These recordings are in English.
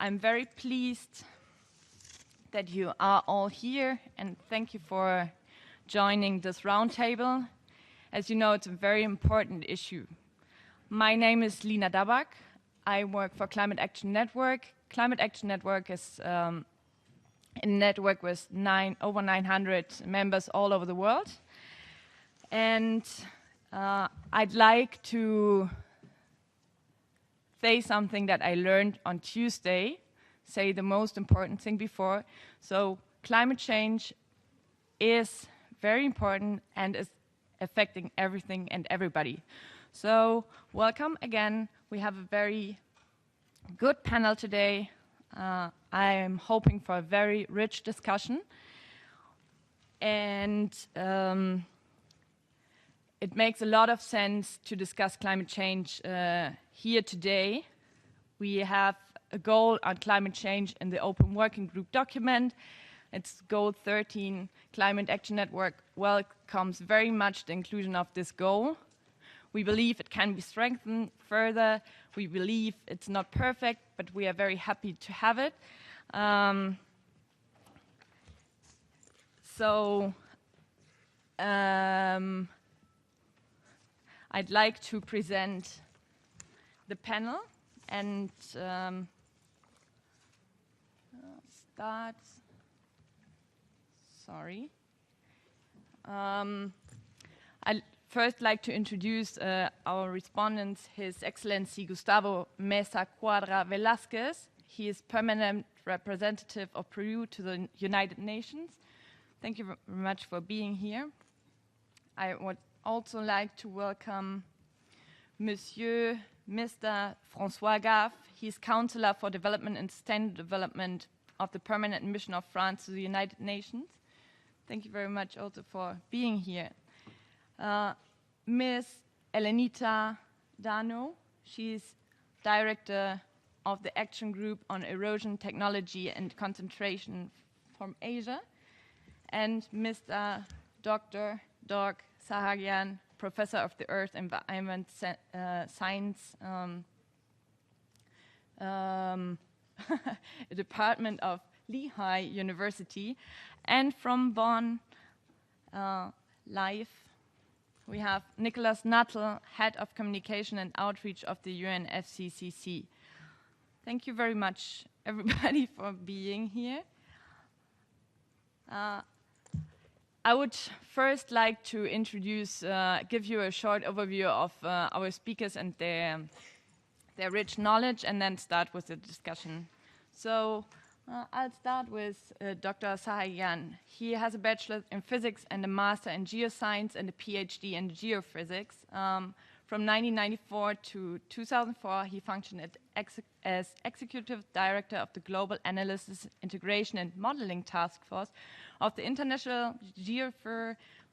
I'm very pleased that you are all here, and thank you for joining this roundtable. As you know, it's a very important issue. My name is Lina Dabak. I work for Climate Action Network. Climate Action Network is a network with over 900 members all over the world. And I'd like to say something that I learned on Tuesday, say the most important thing before. So climate change is very important and is affecting everything and everybody. So welcome again. We have a very good panel today. I am hoping for a very rich discussion. And it makes a lot of sense to discuss climate change here today. We have a goal on climate change in the Open Working Group document. It's Goal 13. Climate Action Network welcomes very much the inclusion of this goal. We believe it can be strengthened further. We believe it's not perfect, but we are very happy to have it. I'd like to present the panel and start. Sorry. I'd first like to introduce our respondents, His Excellency Gustavo Mesa Cuadra Velázquez. He is permanent representative of Peru to the United Nations. Thank you very much for being here. I would also like to welcome Mr. François Gaff. He's Counselor for Development and Sustainable Development of the Permanent Mission of France to the United Nations. Thank you very much also for being here. Ms. Elenita Dano, she's Director of the Action Group on Erosion Technology and Concentration from Asia. And Mr. Dr. Dork Sahagian, Professor of the Earth and Environment Science, Department of Lehigh University. And from Bonn, live, we have Nicholas Nuttall, Head of Communication and Outreach of the UNFCCC. Thank you very much, everybody, for being here. I would first like to introduce, give you a short overview of our speakers and their rich knowledge, and then start with the discussion. So I'll start with Dr. Sahagian. He has a bachelor in physics and a master in geoscience and a PhD in geophysics. From 1994 to 2004, he functioned as Executive Director of the Global Analysis, Integration and Modeling Task Force of the International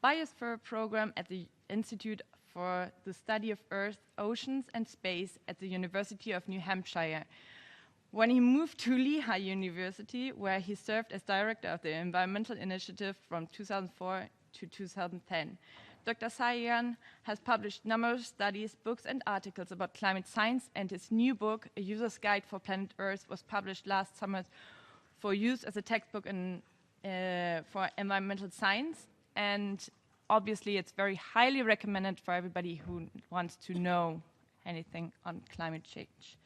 Biosphere Program at the Institute for the Study of Earth, Oceans and Space at the University of New Hampshire. When he moved to Lehigh University, where he served as Director of the Environmental Initiative from 2004 to 2010. Dr. Sahagian has published numerous studies, books, and articles about climate science, and his new book, A User's Guide for Planet Earth, was published last summer for use as a textbook for environmental science. And obviously, it's very highly recommended for everybody who wants to know anything on climate change.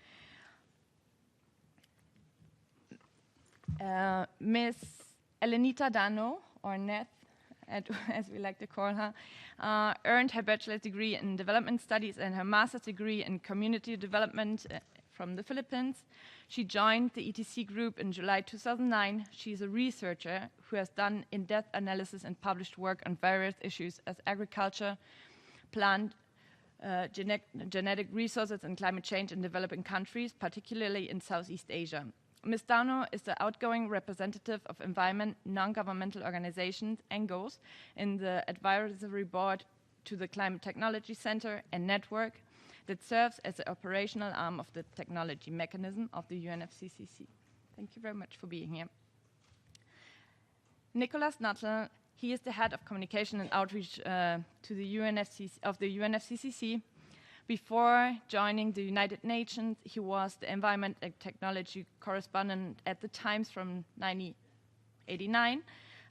Ms. Elenita Dano, or Neth, as we like to call her, earned her bachelor's degree in development studies and her master's degree in community development from the Philippines. She joined the ETC group in July 2009. She's a researcher who has done in-depth analysis and published work on various issues as agriculture, plant, genetic resources, and climate change in developing countries, particularly in Southeast Asia. Ms. Dano is the outgoing representative of non-governmental organizations, NGOs, in the advisory board to the Climate Technology Center and Network that serves as the operational arm of the technology mechanism of the UNFCCC. Thank you very much for being here. Nicholas Nuttall, he is the head of communication and outreach to the UNFCCC. Before joining the United Nations, he was the Environment and Technology correspondent at the Times from 1989,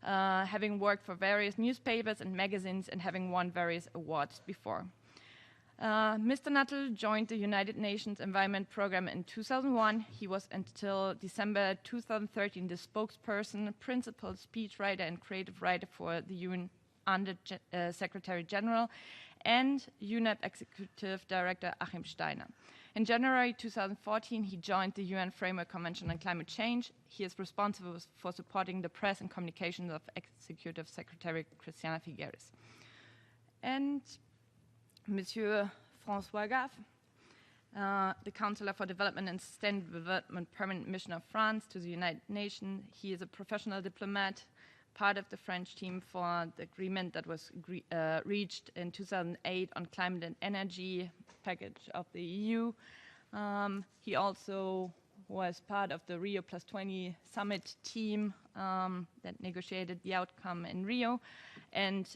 having worked for various newspapers and magazines and having won various awards before. Mr. Nuttall joined the United Nations Environment Programme in 2001. He was until December 2013 the spokesperson, principal speechwriter and creative writer for the UN Under Secretary General and UNEP Executive Director Achim Steiner. In January 2014, he joined the UN Framework Convention on Climate Change. He is responsible for supporting the press and communications of Executive Secretary Christiana Figueres. And Monsieur François Gaff, the Counselor for Development and Sustainable Development Permanent Mission of France to the United Nations. He is a professional diplomat, part of the French team for the agreement that was reached in 2008 on climate and energy package of the EU. He also was part of the Rio +20 summit team that negotiated the outcome in Rio, and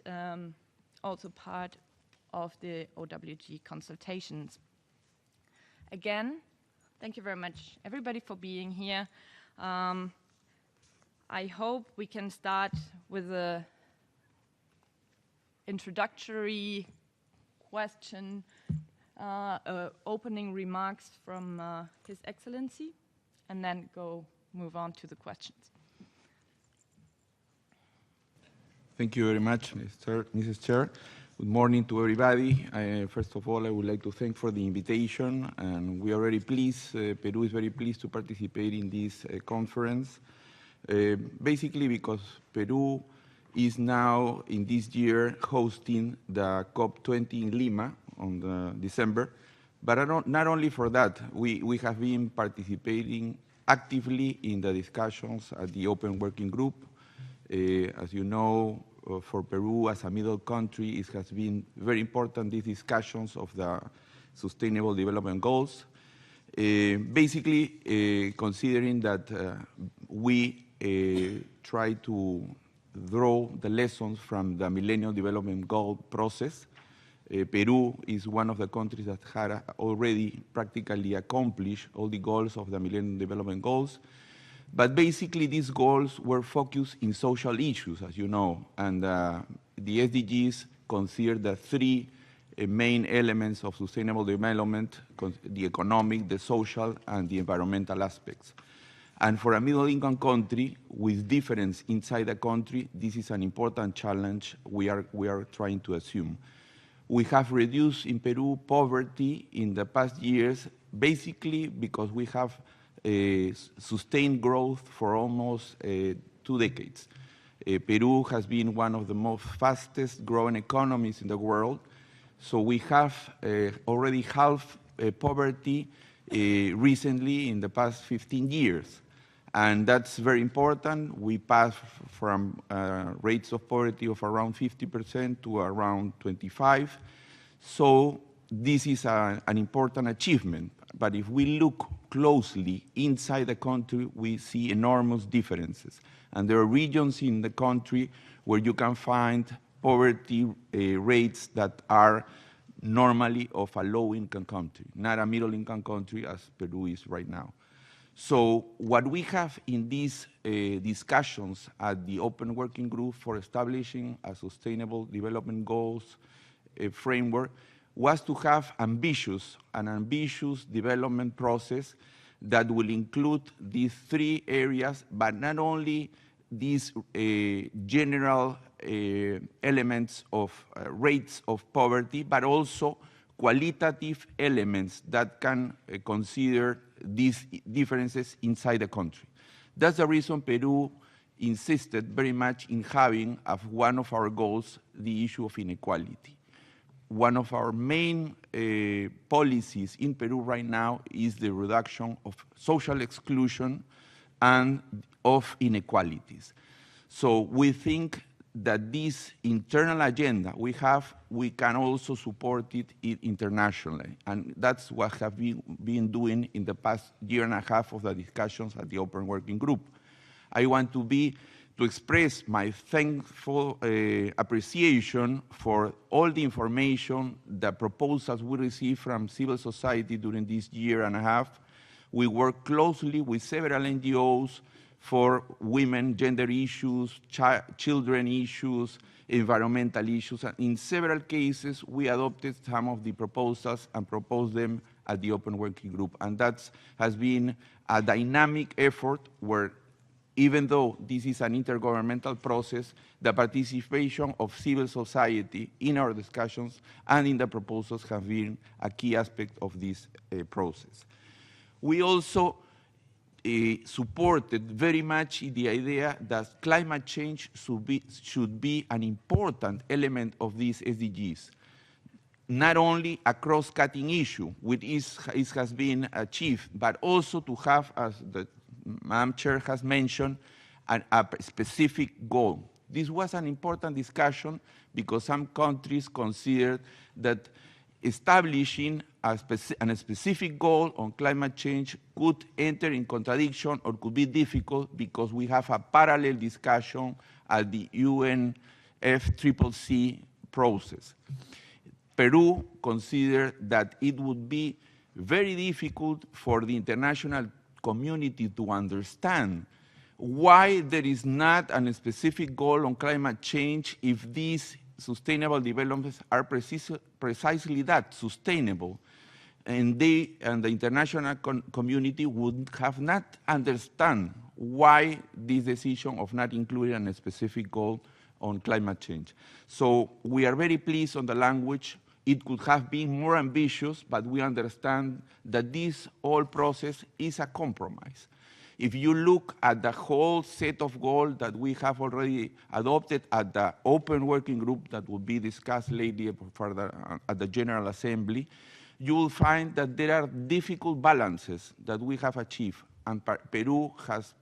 also part of the OWG consultations. Again, thank you very much, everybody, for being here. I hope we can start with an introductory question, opening remarks from His Excellency, and then move on to the questions. Thank you very much, Mrs. Chair. Good morning to everybody. First of all, I would like to thank for the invitation, and we are very pleased, Peru is very pleased to participate in this conference, basically because Peru is now, in this year, hosting the COP20 in Lima on December, but not only for that, we have been participating actively in the discussions at the Open Working Group. As you know, for Peru as a middle country, it has been very important, these discussions of the Sustainable Development Goals. Basically, considering that we try to draw the lessons from the Millennium Development Goal process, Peru is one of the countries that had already practically accomplished all the goals of the Millennium Development Goals. But basically, these goals were focused in social issues, as you know, and the SDGs consider the three main elements of sustainable development: the economic, the social, and the environmental aspects. And for a middle-income country with difference inside the country, this is an important challenge we are trying to assume. We have reduced in Peru poverty in the past years, basically because we have sustained growth for almost 2 decades. Peru has been one of the most fastest growing economies in the world, so we have already halved poverty recently in the past 15 years. And that's very important. We passed from rates of poverty of around 50% to around 25%. So this is an important achievement. But if we look closely inside the country, we see enormous differences. And there are regions in the country where you can find poverty rates that are normally of a low-income country, not a middle-income country as Peru is right now. So what we have in these discussions at the Open Working Group for establishing a Sustainable Development Goals framework was to have an ambitious development process that will include these three areas, but not only these general elements of rates of poverty, but also qualitative elements that can consider these differences inside the country. That's the reason Peru insisted very much in having as one of our goals the issue of inequality. One of our main policies in Peru right now is the reduction of social exclusion and of inequalities. So we think that this internal agenda we have, we can also support it internationally. And that's what have been doing in the past year and a half of the discussions at the Open Working Group. I want to be to express my thankful appreciation for all the information, the proposals we received from civil society during this year and a half. We work closely with several NGOs for women, gender issues, children issues, environmental issues. And in several cases, we adopted some of the proposals and proposed them at the Open Working Group. And that has been a dynamic effort where, even though this is an intergovernmental process, the participation of civil society in our discussions and in the proposals have been a key aspect of this process. We also supported very much the idea that climate change should be an important element of these SDGs, not only a cross-cutting issue, which has been achieved, but also to have, as the Madam Chair has mentioned, a specific goal. This was an important discussion because some countries considered that establishing a specific goal on climate change could enter in contradiction or could be difficult because we have a parallel discussion at the UNFCCC process. Peru considered that it would be very difficult for the international community to understand why there is not a specific goal on climate change if these sustainable developments are precisely that, sustainable. And the international community would have not understand why this decision of not including a specific goal on climate change. So we are very pleased on the language. It could have been more ambitious, but we understand that this whole process is a compromise. If you look at the whole set of goals that we have already adopted at the Open Working Group that will be discussed later further at the General Assembly, you will find that there are difficult balances that we have achieved, and Peru has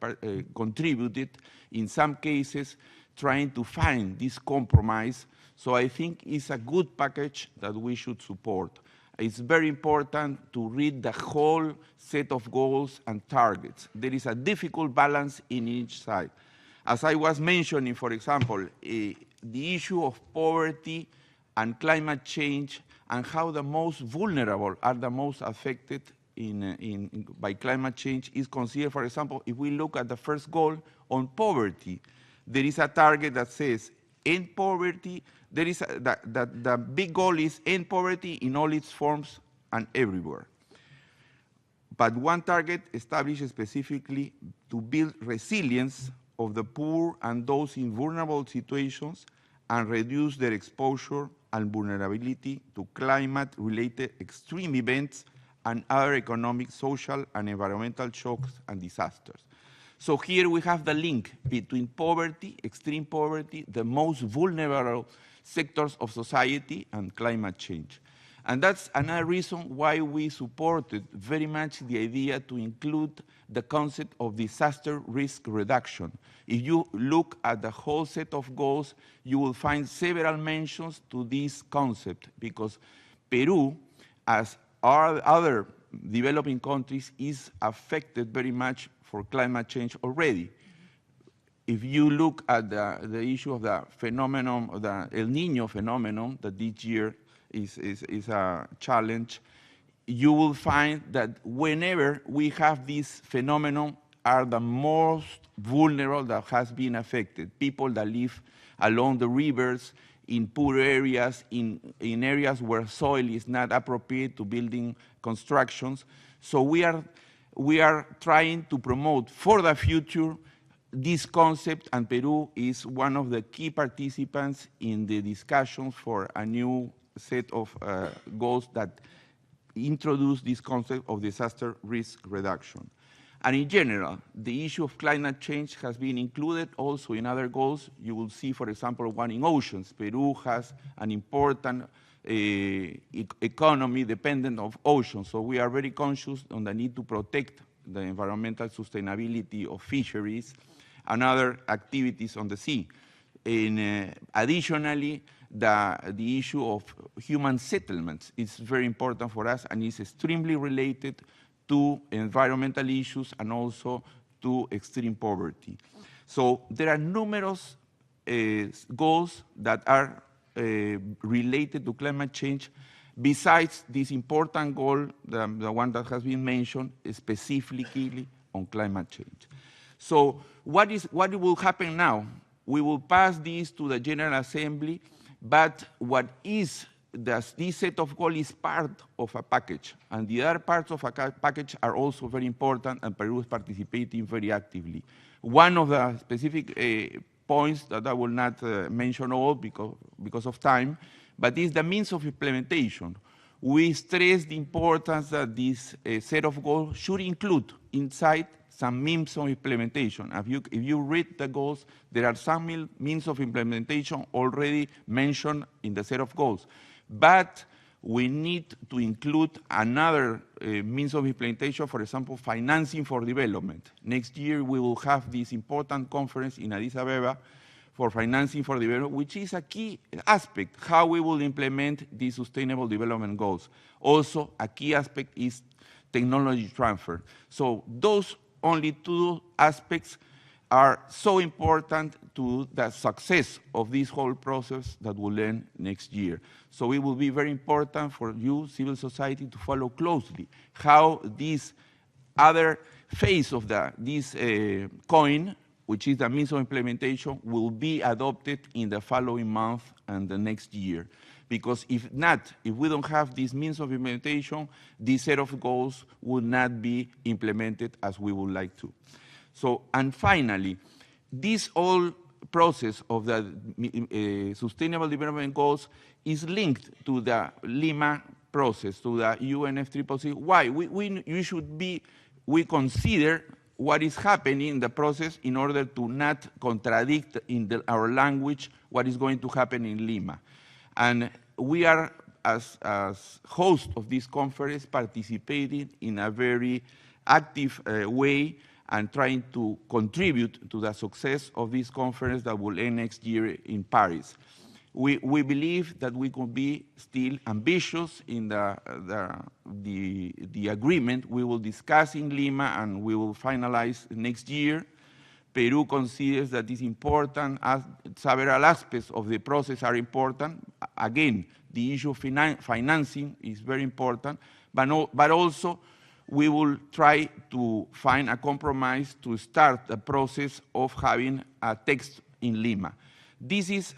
contributed in some cases trying to find this compromise. So I think it's a good package that we should support. It's very important to read the whole set of goals and targets. There is a difficult balance in each side. As I was mentioning, for example, the issue of poverty and climate change and how the most vulnerable are the most affected by climate change is considered. For example, if we look at the first goal on poverty, there is a target that says end poverty. There is the big goal is end poverty in all its forms and everywhere. But one target established specifically to build resilience of the poor and those in vulnerable situations and reduce their exposure and vulnerability to climate-related extreme events and other economic, social, and environmental shocks and disasters. So here we have the link between poverty, extreme poverty, the most vulnerable sectors of society, and climate change. And that's another reason why we supported very much the idea to include the concept of disaster risk reduction. If you look at the whole set of goals, you will find several mentions to this concept because Peru, as our other developing countries, is affected very much for climate change already. If you look at the issue of the phenomenon, of the El Niño phenomenon, that this year is a challenge, you will find that whenever we have this phenomenon are the most vulnerable that has been affected. People that live along the rivers, in poor areas, in areas where soil is not appropriate to building constructions. So we are trying to promote for the future this concept, and Peru is one of the key participants in the discussions for a new set of goals that introduce this concept of disaster risk reduction. And in general, the issue of climate change has been included also in other goals. You will see, for example, one in oceans. Peru has an important economy dependent of oceans, so we are very conscious on the need to protect the environmental sustainability of fisheries and other activities on the sea. Additionally, the issue of human settlements is very important for us and is extremely related to environmental issues and also to extreme poverty. So there are numerous goals that are related to climate change, besides this important goal, the one that has been mentioned, specifically on climate change. So what will happen now? We will pass this to the General Assembly, but what is this set of goals is part of a package, and the other parts of a package are also very important, and Peru is participating very actively. One of the specific points that I will not mention all because of time, but is the means of implementation. We stress the importance that this set of goals should include inside some means of implementation. If you read the goals, there are some means of implementation already mentioned in the set of goals. But we need to include another means of implementation, for example, financing for development. Next year, we will have this important conference in Addis Ababa for financing for development, which is a key aspect, how we will implement these sustainable development goals. Also, a key aspect is technology transfer. So those only two aspects are so important to the success of this whole process that will end next year. So it will be very important for you, civil society, to follow closely how this other phase of this coin, which is the means of implementation, will be adopted in the following month and the next year. Because if not, if we don't have this means of implementation, this set of goals will not be implemented as we would like to. So, and finally, this whole process of the Sustainable Development Goals is linked to the Lima process, to the UNFCCC. Why? We consider what is happening in the process in order to not contradict in our language what is going to happen in Lima. And we are, as host of this conference, participating in a very active way and trying to contribute to the success of this conference that will end next year in Paris. We believe that we could be still ambitious in the agreement we will discuss in Lima and we will finalize next year. Peru considers that it's important, as several aspects of the process are important. Again, the issue of financing is very important, but also we will try to find a compromise to start the process of having a text in Lima. This is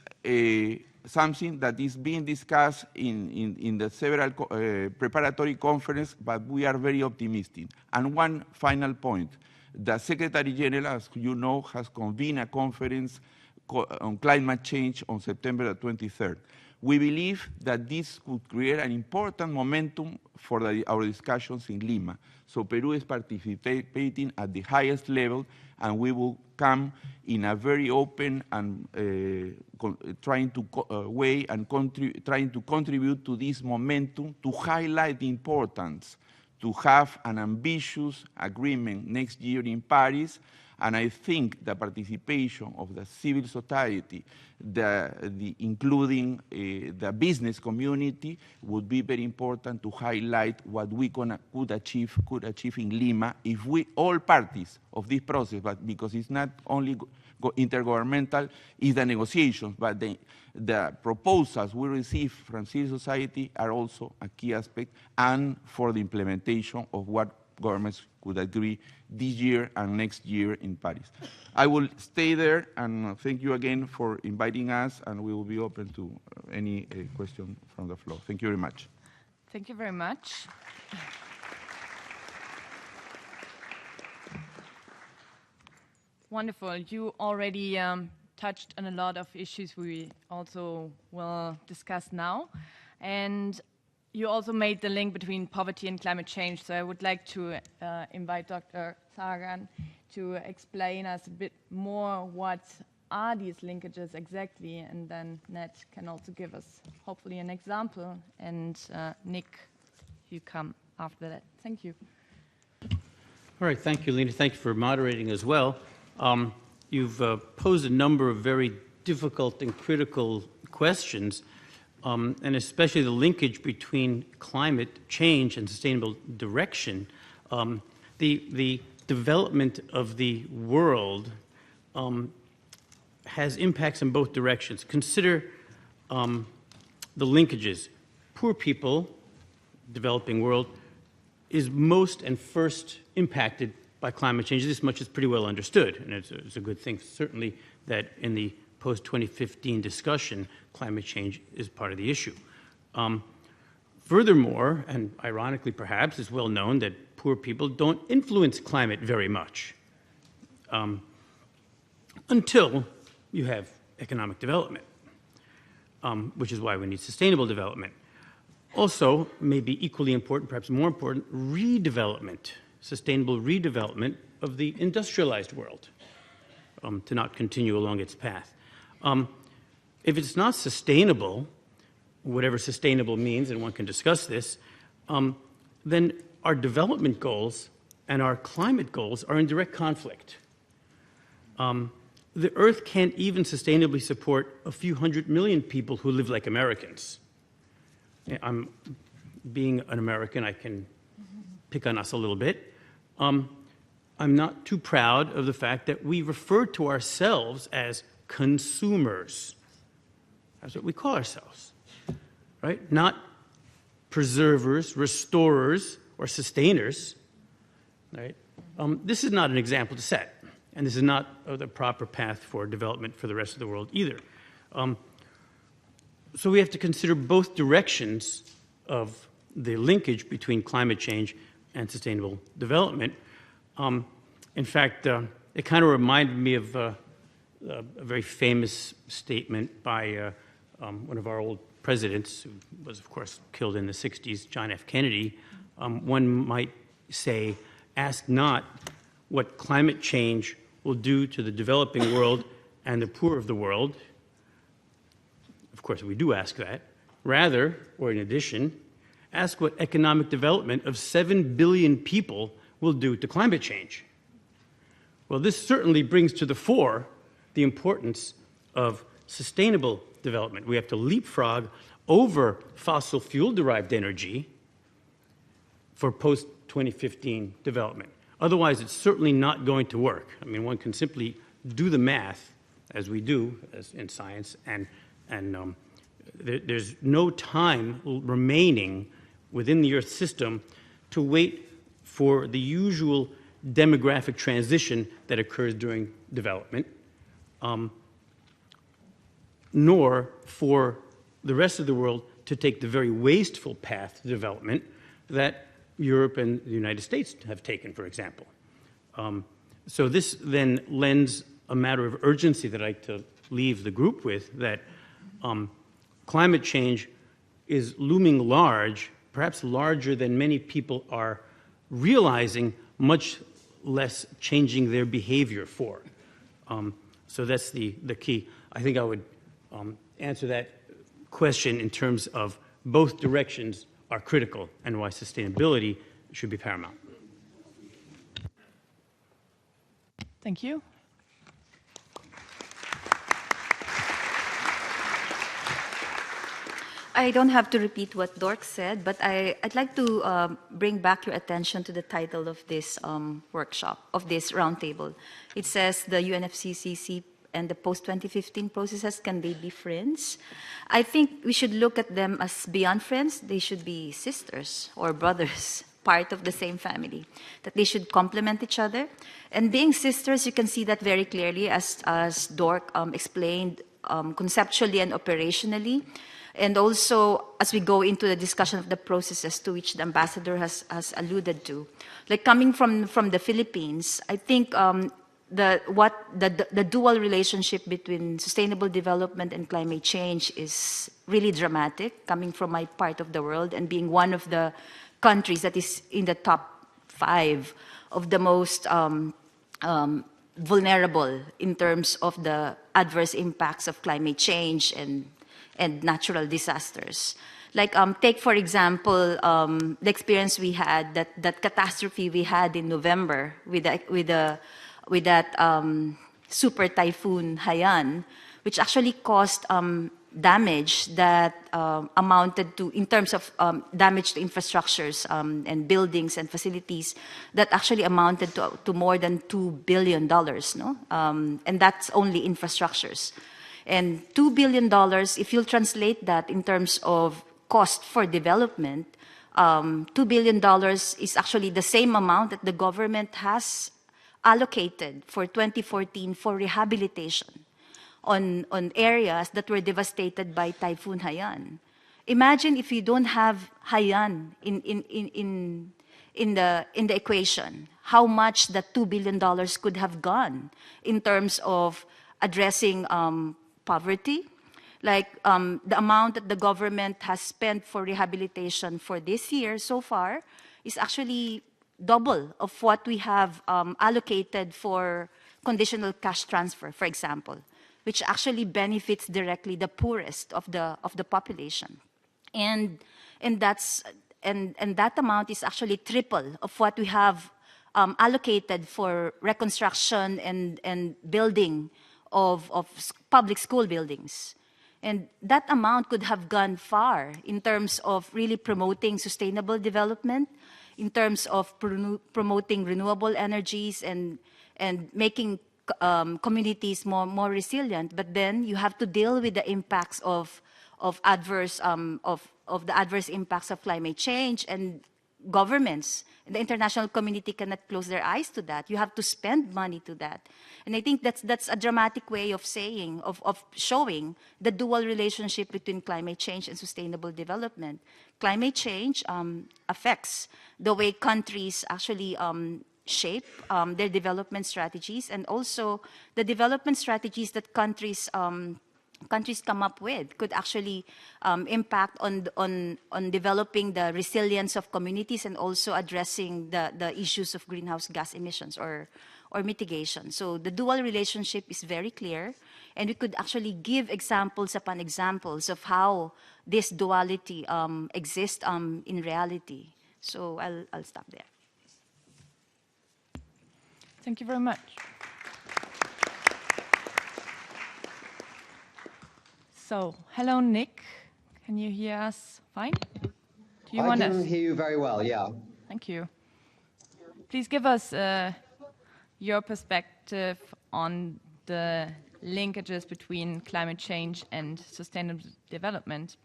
something that is being discussed in the several preparatory conferences, but we are very optimistic. And one final point. The Secretary General, as you know, has convened a conference on climate change on September the 23rd. We believe that this could create an important momentum for our discussions in Lima. So Peru is participating at the highest level, and we will come in a very open and trying to contribute to this momentum to highlight the importance to have an ambitious agreement next year in Paris. And I think the participation of the civil society, including the business community, would be very important to highlight what we could achieve in Lima if all parties of this process, but because it's not only intergovernmental, is the negotiations, but the proposals we receive from civil society are also a key aspect, and for the implementation of what governments could agree this year and next year in Paris. I will stay there, and thank you again for inviting us, and we will be open to any question from the floor. Thank you very much. Thank you very much. Wonderful. You already touched on a lot of issues we also will discuss now. And you also made the link between poverty and climate change. So I would like to invite Dr. Sagan to explain us a bit more what are these linkages exactly. And then Ned can also give us hopefully an example. And Nick, you come after that. Thank you. All right, thank you, Lena. Thank you for moderating as well. You've posed a number of very difficult and critical questions, and especially the linkage between climate change and sustainable direction. The development of the world has impacts in both directions. Consider the linkages. Poor people, developing world, is most and first impacted by climate change. This much is pretty well understood, and it's a good thing, certainly, that in the post-2015 discussion, climate change is part of the issue. Furthermore, and ironically perhaps, it's well known that poor people don't influence climate very much until you have economic development, which is why we need sustainable development. Also, maybe equally important, perhaps more important, redevelopment, sustainable redevelopment of the industrialized world to not continue along its path. If it's not sustainable, whatever sustainable means, and one can discuss this, then our development goals and our climate goals are in direct conflict. The Earth can't even sustainably support a few 100 million people who live like Americans. Being an American, I can pick on us a little bit. I'm not too proud of the fact that we refer to ourselves as consumers. That's what we call ourselves, right? Not preservers, restorers, or sustainers, right? This is not an example to set, and this is not the proper path for development for the rest of the world either. So we have to consider both directions of the linkage between climate change and sustainable development. In fact, it kind of reminded me of a very famous statement by one of our old presidents, who was, of course, killed in the 60s, John F. Kennedy. One might say, ask not what climate change will do to the developing world and the poor of the world. Of course, we do ask that. Rather, or in addition, ask what economic development of 7 billion people will do to climate change. Well, this certainly brings to the fore the importance of sustainable development. We have to leapfrog over fossil fuel-derived energy for post-2015 development. Otherwise, it's certainly not going to work. I mean, one can simply do the math, as we do as in science, and there's no time remaining within the Earth system to wait for the usual demographic transition that occurs during development, nor for the rest of the world to take the very wasteful path to development that Europe and the United States have taken, for example. So this then lends a matter of urgency that I'd like to leave the group with, that climate change is looming large, perhaps larger than many people are realizing, much less changing their behavior for. So that's the key. I think I would answer that question in terms of both directions are critical and why sustainability should be paramount. Thank you. I don't have to repeat what Dork said, but I'd like to bring back your attention to the title of this workshop, of this roundtable. It says the UNFCCC and the post-2015 processes, can they be friends? I think we should look at them as beyond friends. They should be sisters or brothers, part of the same family, that they should complement each other. And being sisters, you can see that very clearly as Dork explained conceptually and operationally. And also, as we go into the discussion of the processes to which the ambassador has alluded to, like coming from the Philippines, I think the dual relationship between sustainable development and climate change is really dramatic, coming from my part of the world and being one of the countries that is in the top 5 of the most vulnerable in terms of the adverse impacts of climate change and natural disasters. Like, take, for example, the experience we had, that catastrophe we had in November with that super typhoon Haiyan, which actually caused damage that amounted to, in terms of damage to infrastructures and buildings and facilities, that actually amounted to more than $2 billion, no? And that's only infrastructures. And $2 billion, if you'll translate that in terms of cost for development, $2 billion is actually the same amount that the government has allocated for 2014 for rehabilitation on areas that were devastated by Typhoon Haiyan. Imagine if you don't have Haiyan in the equation, how much that $2 billion could have gone in terms of addressing poverty. Like the amount that the government has spent for rehabilitation for this year so far is actually double of what we have allocated for conditional cash transfer, for example, which actually benefits directly the poorest of the population. And that amount is actually triple of what we have allocated for reconstruction and building of public school buildings. And that amount could have gone far in terms of really promoting sustainable development, in terms of promoting renewable energies and making communities more resilient. But then you have to deal with the impacts of the adverse impacts of climate change, and governments and the international community cannot close their eyes to that. You have to spend money to that. And I think that's a dramatic way of saying, of showing the dual relationship between climate change and sustainable development. Climate change affects the way countries actually shape their development strategies, and also the development strategies that countries come up with could actually impact on developing the resilience of communities and also addressing the issues of greenhouse gas emissions or mitigation. So the dual relationship is very clear, and we could actually give examples upon examples of how this duality exists in reality. So I'll stop there. Thank you very much. So, hello, Nick. Can you hear us fine? Do you I want can us? hear you very well, yeah. Thank you. Please give us your perspective on the linkages between climate change and sustainable development.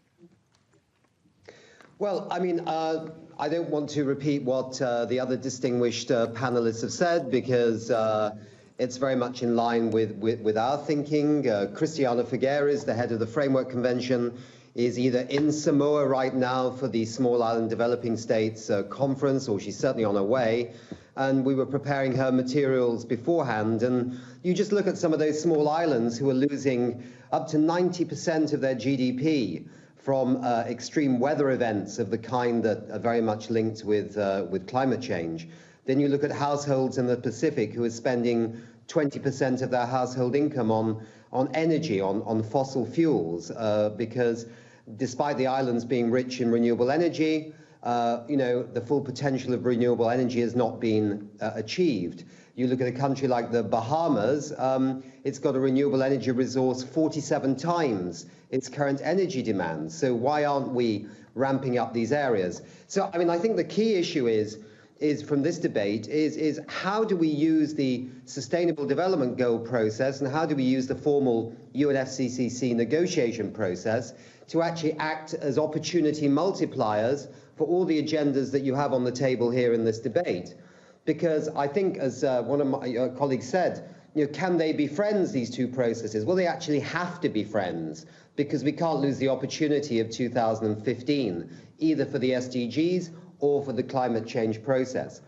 Well, I mean, I don't want to repeat what the other distinguished panelists have said, because it's very much in line with our thinking. Cristiana Figueres, the head of the Framework Convention, is either in Samoa right now for the Small Island Developing States conference, or she's certainly on her way. And we were preparing her materials beforehand. And you just look at some of those small islands who are losing up to 90% of their GDP from extreme weather events of the kind that are very much linked with climate change. Then you look at households in the Pacific who are spending 20% of their household income on energy, on fossil fuels, because despite the islands being rich in renewable energy, the full potential of renewable energy has not been achieved. You look at a country like the Bahamas, it's got a renewable energy resource 47 times its current energy demand. So why aren't we ramping up these areas? So, I mean, I think the key issue is from this debate is how do we use the Sustainable Development Goal process, and how do we use the formal UNFCCC negotiation process to actually act as opportunity multipliers for all the agendas that you have on the table here in this debate? Because I think, as one of my colleagues said, can they be friends, these two processes? Well, they actually have to be friends, because we can't lose the opportunity of 2015, either for the SDGs or for the climate change process.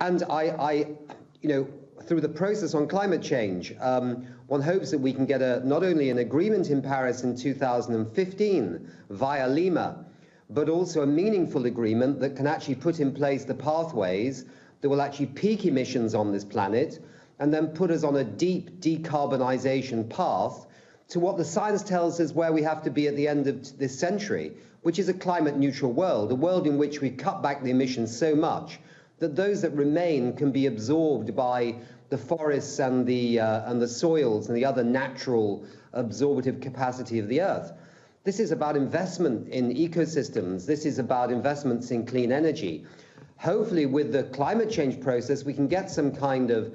And through the process on climate change, one hopes that we can get not only an agreement in Paris in 2015 via Lima, but also a meaningful agreement that can actually put in place the pathways that will actually peak emissions on this planet and then put us on a deep decarbonization path to what the science tells us where we have to be at the end of this century, which is a climate neutral world, a world in which we cut back the emissions so much that those that remain can be absorbed by the forests and the soils and the other natural absorptive capacity of the Earth. This is about investment in ecosystems. This is about investments in clean energy. Hopefully, with the climate change process, we can get some kind of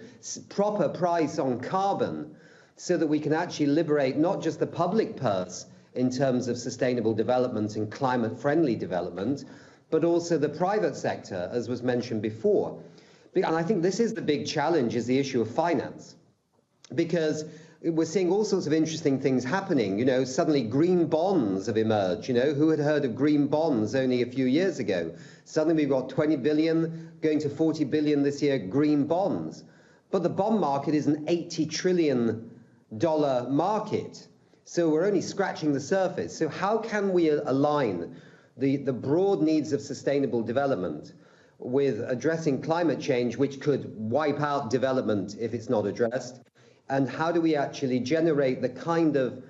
proper price on carbon so that we can actually liberate not just the public purse in terms of sustainable development and climate-friendly development, but also the private sector, as was mentioned before. And I think this is the big challenge, is the issue of finance. Because we're seeing all sorts of interesting things happening. You know, suddenly green bonds have emerged. You know, who had heard of green bonds only a few years ago? Suddenly we've got 20 billion, going to 40 billion this year, green bonds. But the bond market is an $80 trillion market. So we're only scratching the surface. So how can we align the broad needs of sustainable development with addressing climate change, which could wipe out development if it's not addressed? And how do we actually generate the kind of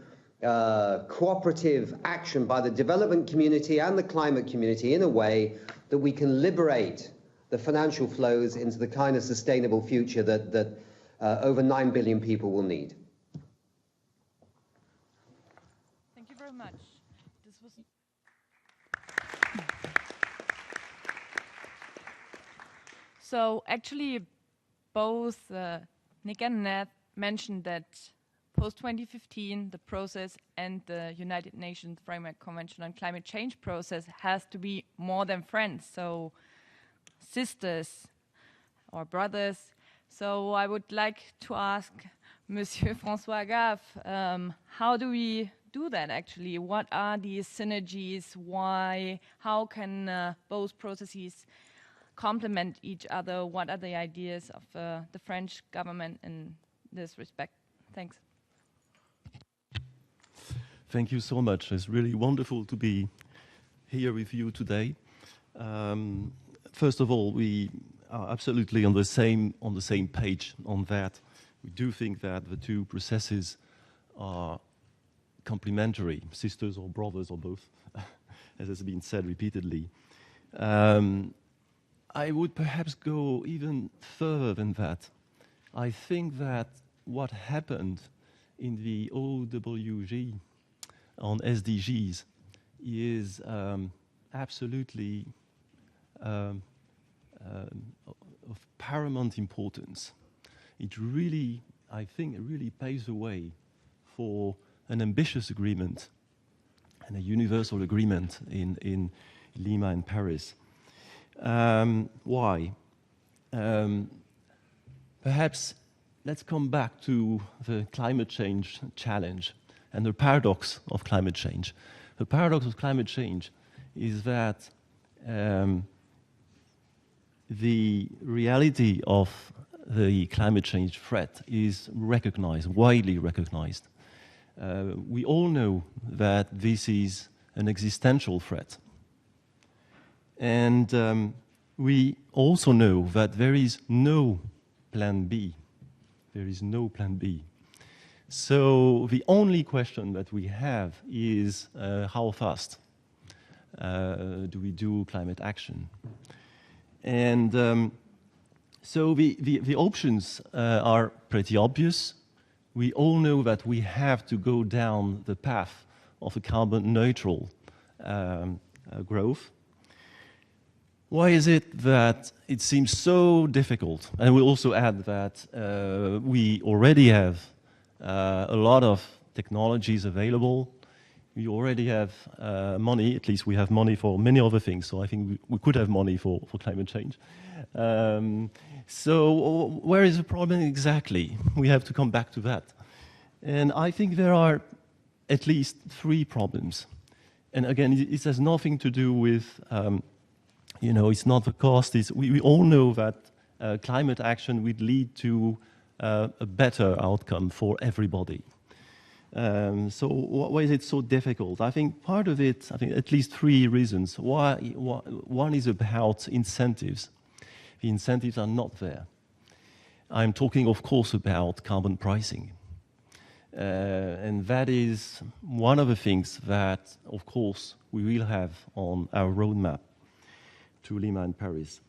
cooperative action by the development community and the climate community in a way that we can liberate the financial flows into the kind of sustainable future that over 9 billion people will need? Thank you very much. This was so actually both Nick and Ned mentioned that post-2015, the process and the United Nations Framework Convention on Climate Change process has to be more than friends, so sisters or brothers. So I would like to ask Monsieur François Agave, how do we do that actually? What are these synergies? Why? How can both processes complement each other? What are the ideas of the French government in this respect? Thanks. Thank you so much. It's really wonderful to be here with you today. First of all, we are absolutely on the same page on that. We do think that the two processes are complementary, sisters or brothers or both, as has been said repeatedly. I would perhaps go even further than that. I think that what happened in the OWG on SDGs is absolutely of paramount importance. It really, I think, it really paves the way for an ambitious agreement and a universal agreement in Lima and Paris. Why? Perhaps let's come back to the climate change challenge and the paradox of climate change. The paradox of climate change is that the reality of the climate change threat is recognized, widely recognized. We all know that this is an existential threat. And we also know that there is no plan B. There is no plan B. So the only question that we have is how fast do we do climate action? And so the options are pretty obvious. We all know that we have to go down the path of a carbon neutral growth. Why is it that it seems so difficult? And we'll also add that we already have a lot of technologies available. We already have money, at least we have money for many other things, so I think we could have money for climate change. So where is the problem exactly? We have to come back to that. And I think there are at least three problems. And again, it has nothing to do with you know, it's not the cost. We all know that climate action would lead to a better outcome for everybody. So why is it so difficult? I think part of it, I think at least three reasons. One is about incentives. The incentives are not there. I'm talking, of course, about carbon pricing. And that is one of the things that, of course, we will have on our roadmap to Lima and Paris.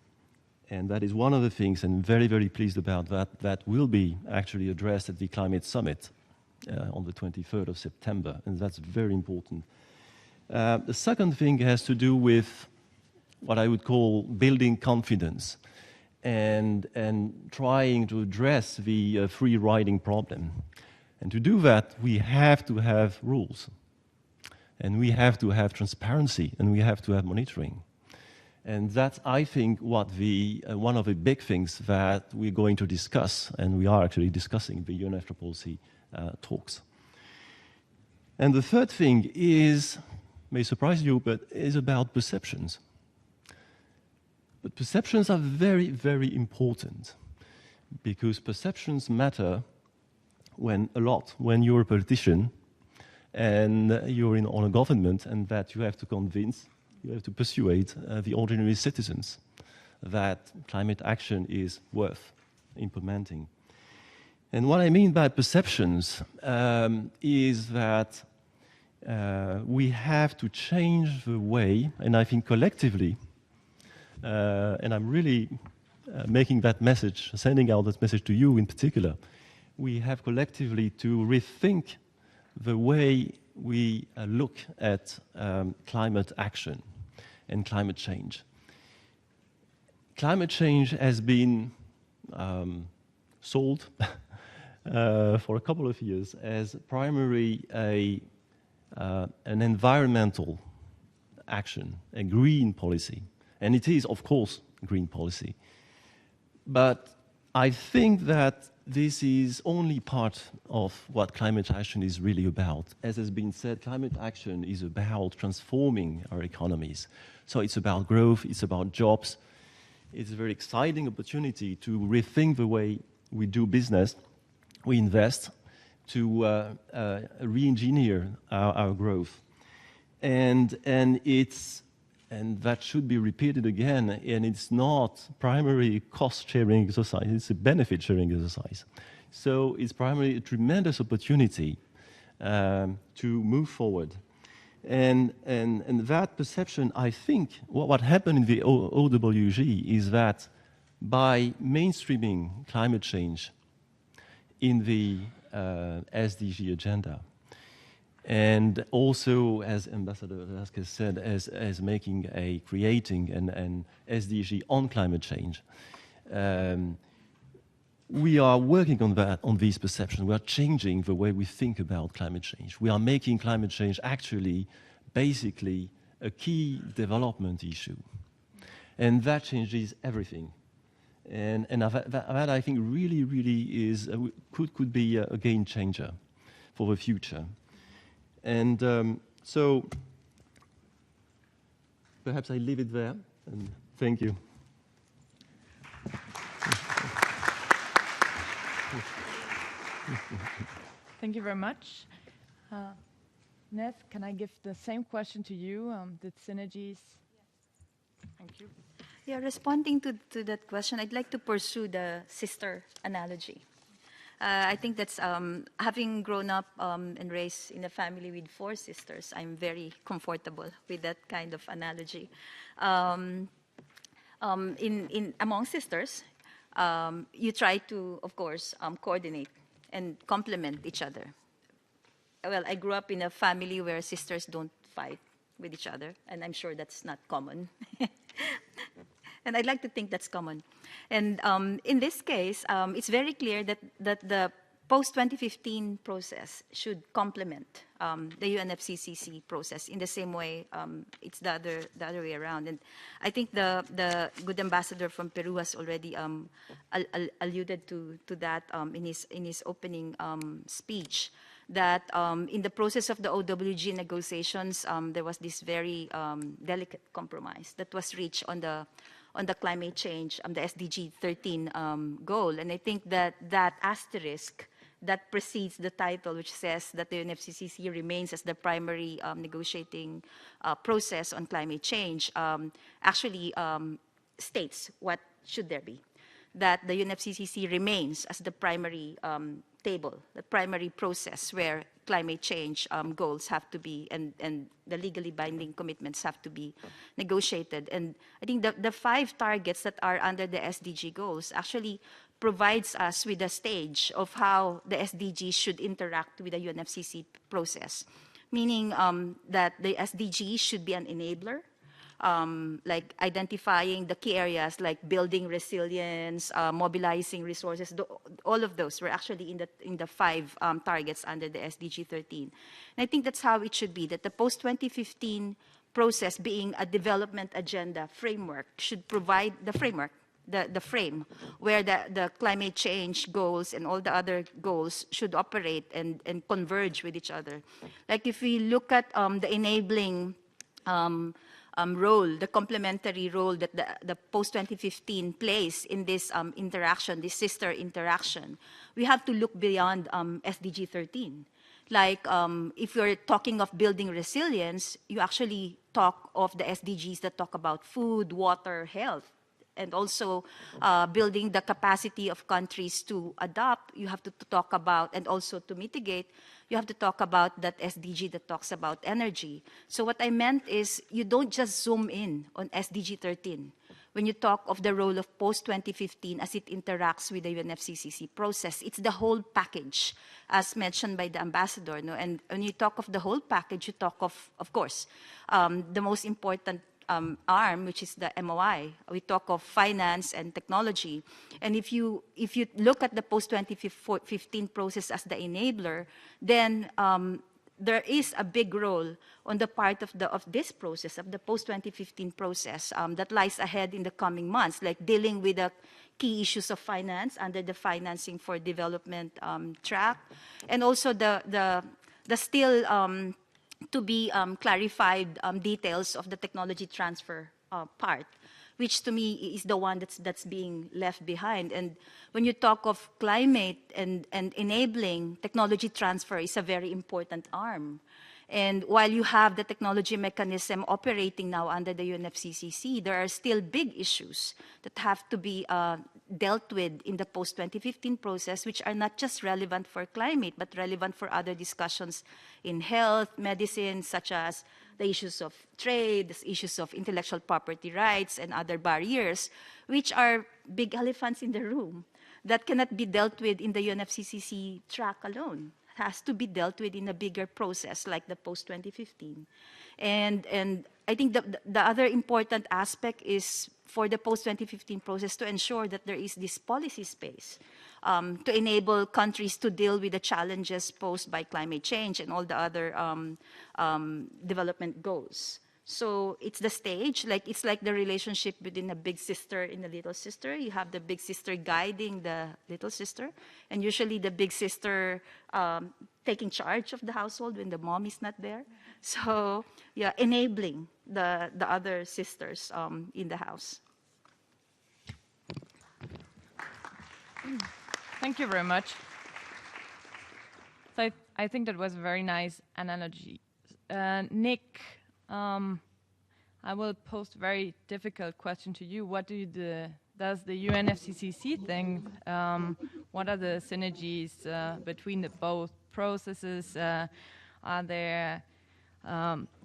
And that is one of the things, and very, very pleased about that, that will be actually addressed at the Climate Summit on the 23rd of September, and that's very important. The second thing has to do with what I would call building confidence and trying to address the free riding problem. And to do that, we have to have rules, and we have to have transparency, and we have to have monitoring. And that's, I think, what one of the big things that we're going to discuss, and we are actually discussing the UNFCCC talks. And the third thing is, may surprise you, but is about perceptions. But perceptions are very, very important, because perceptions matter a lot when you're a politician and you're on a government, and that you have to convince, you have to persuade the ordinary citizens that climate action is worth implementing. And what I mean by perceptions is that we have to change the way, and I think collectively, and I'm really making that message, sending out that message to you in particular, we have collectively to rethink the way we look at climate action and climate change. Climate change has been sold for a couple of years as primarily an environmental action, a green policy. And it is, of course, green policy. But I think that this is only part of what climate action is really about. As has been said, climate action is about transforming our economies. So it's about growth, it's about jobs. It's a very exciting opportunity to rethink the way we do business, we invest, to re-engineer our growth. And that should be repeated again, and it's not primarily cost-sharing exercise, it's a benefit-sharing exercise. So it's primarily a tremendous opportunity to move forward. And that perception, I think, what happened in the OWG is that by mainstreaming climate change in the SDG agenda, and also, as Ambassador Velasquez said, as creating an SDG on climate change, we are working on these perceptions. We are changing the way we think about climate change. We are making climate change actually, basically, a key development issue. And that changes everything. And that I think really, really is, could be a game changer for the future. And so perhaps I leave it there, and thank you. Thank you very much. Neth, can I give the same question to you, the synergies? Yes. Thank you. Yeah, responding to that question, I'd like to pursue the sister analogy. I think that's, having grown up and raised in a family with 4 sisters, I'm very comfortable with that kind of analogy. Among sisters, you try to, of course, coordinate and complement each other. Well, I grew up in a family where sisters don't fight with each other, and I'm sure that's not common. And I'd like to think that's common. And in this case, it's very clear that the post-2015 process should complement the UNFCCC process in the same way it's the other way around. And I think the good ambassador from Peru has already alluded to that in his opening speech, that in the process of the OWG negotiations, there was this very delicate compromise that was reached on the climate change, the SDG 13 goal. And I think that asterisk that precedes the title, which says that the UNFCCC remains as the primary negotiating process on climate change, actually states what should there be. that the UNFCCC remains as the primary table, the primary process where climate change goals have to be, and the legally binding commitments have to be negotiated. And I think the 5 targets that are under the SDG goals actually provides us with a stage of how the SDGs should interact with the UNFCCC process, meaning that the SDGs should be an enabler, like identifying the key areas like building resilience, mobilizing resources. All of those were actually in the 5 targets under the SDG 13. And I think that's how it should be, that the post-2015 process, being a development agenda framework, should provide the framework, the frame where the climate change goals and all the other goals should operate and converge with each other. Like if we look at the enabling role, the complementary role that the post-2015 plays in this interaction, this sister interaction, we have to look beyond SDG 13. Like if you're talking of building resilience, you actually talk of the SDGs that talk about food, water, health, and also building the capacity of countries to adopt. You have to talk about, and also to mitigate, you have to talk about that SDG that talks about energy. So what I meant is you don't just zoom in on SDG 13 when you talk of the role of post-2015 as it interacts with the UNFCCC process. It's the whole package, as mentioned by the ambassador. No? And when you talk of the whole package, you talk of course, the most important arm, which is the MOI. We talk of finance and technology. And if you look at the post-2015 process as the enabler, then there is a big role on the part of this process, of the post-2015 process, that lies ahead in the coming months, like dealing with the key issues of finance under the financing for development track, and also the still to be clarified details of the technology transfer part, which to me is the one that's being left behind. And when you talk of climate and enabling, technology transfer is a very important arm. And while you have the technology mechanism operating now under the UNFCCC, there are still big issues that have to be dealt with in the post-2015 process, which are not just relevant for climate, but relevant for other discussions in health, medicine, such as the issues of trade, the issues of intellectual property rights, and other barriers, which are big elephants in the room that cannot be dealt with in the UNFCCC track alone. It has to be dealt with in a bigger process like the post-2015. And I think the other important aspect is for the post-2015 process to ensure that there is this policy space to enable countries to deal with the challenges posed by climate change and all the other development goals. So it's the stage, it's like the relationship between a big sister and a little sister. You have the big sister guiding the little sister, and usually the big sister taking charge of the household when the mom is not there. So yeah, enabling the other sisters in the house. Thank you very much. So I think that was a very nice analogy. Nick, I will pose a very difficult question to you. What does the UNFCCC think? What are the synergies between the both processes? Are there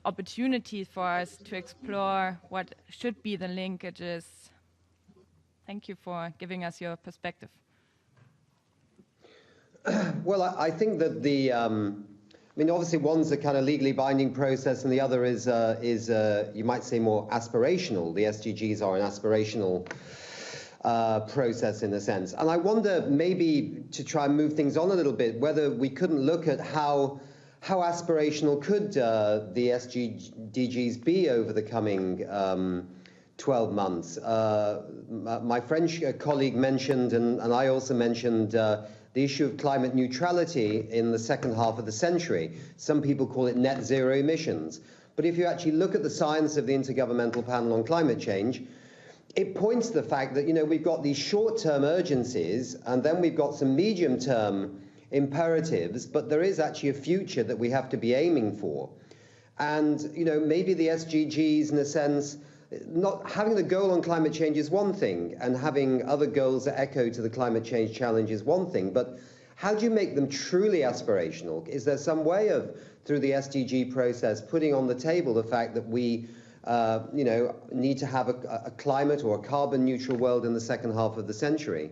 opportunities for us to explore what should be the linkages? Thank you for giving us your perspective. Well, I think that obviously one's a kind of legally binding process, and the other is you might say more aspirational. The SDGs are an aspirational process in a sense. And I wonder, maybe to try and move things on a little bit, whether we couldn't look at how aspirational could the SDGs be over the coming 12 months. My French colleague mentioned, and I also mentioned, the issue of climate neutrality in the second half of the century. Some people call it net zero emissions. But if you actually look at the science of the Intergovernmental Panel on Climate Change, it points to the fact that, we've got these short-term urgencies, and then we've got some medium-term imperatives, but there is actually a future that we have to be aiming for. And, maybe the SDGs, in a sense, not having a goal on climate change is one thing, and having other goals that echo to the climate change challenge is one thing, but how do you make them truly aspirational? Is there some way of, through the SDG process, putting on the table the fact that we need to have a climate or a carbon neutral world in the second half of the century?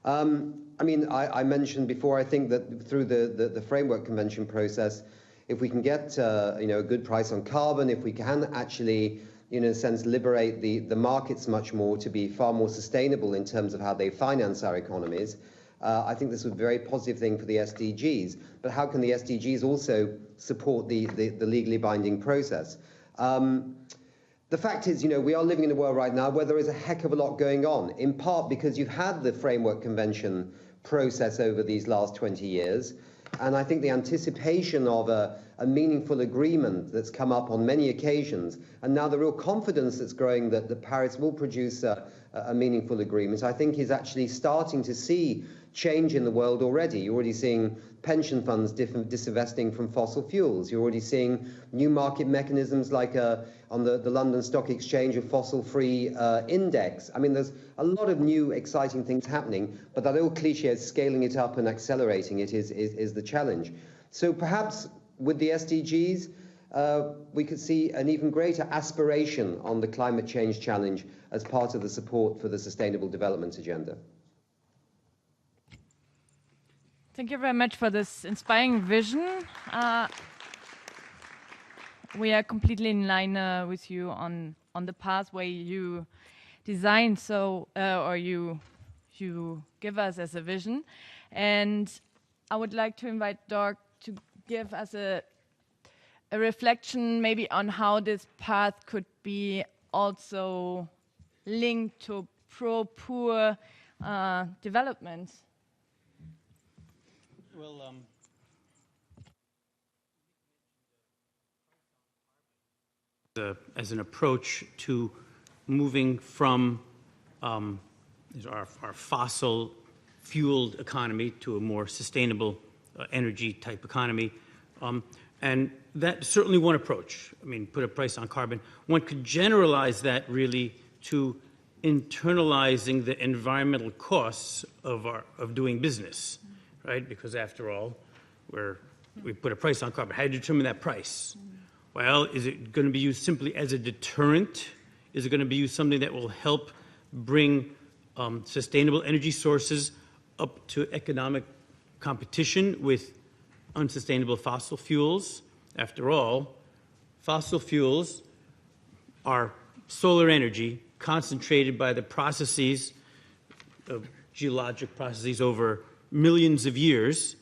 I mentioned before, I think that through the Framework Convention process, if we can get a good price on carbon, if we can actually, in a sense, liberate the markets much more to be far more sustainable in terms of how they finance our economies, I think this would be a very positive thing for the SDGs. But how can the SDGs also support the legally binding process? The fact is, we are living in a world right now where there is a heck of a lot going on, in part because you've had the Framework Convention process over these last 20 years. And I think the anticipation of a meaningful agreement that's come up on many occasions, and now the real confidence that's growing that Paris will produce a meaningful agreement, I think is actually starting to see change in the world already. You're already seeing pension funds disinvesting from fossil fuels. You're already seeing new market mechanisms like on the London Stock Exchange, a fossil-free index. I mean, there's a lot of new exciting things happening, but that old cliche of scaling it up and accelerating it is the challenge. So perhaps with the SDGs, we could see an even greater aspiration on the climate change challenge as part of the support for the Sustainable Development Agenda. Thank you very much for this inspiring vision. We are completely in line with you on the pathway you designed, or you give us as a vision. And I would like to invite Dirk to give us a reflection maybe on how this path could be also linked to pro-poor development. Well, as an approach to moving from our fossil-fueled economy to a more sustainable energy-type economy, and that's certainly one approach. I mean, put a price on carbon. One could generalize that really to internalizing the environmental costs of doing business. Right? Because after all, we put a price on carbon. How do you determine that price? Well, is it going to be used simply as a deterrent? Is it going to be used something that will help bring sustainable energy sources up to economic competition with unsustainable fossil fuels? After all, fossil fuels are solar energy concentrated by the processes of geologic processes over millions of years,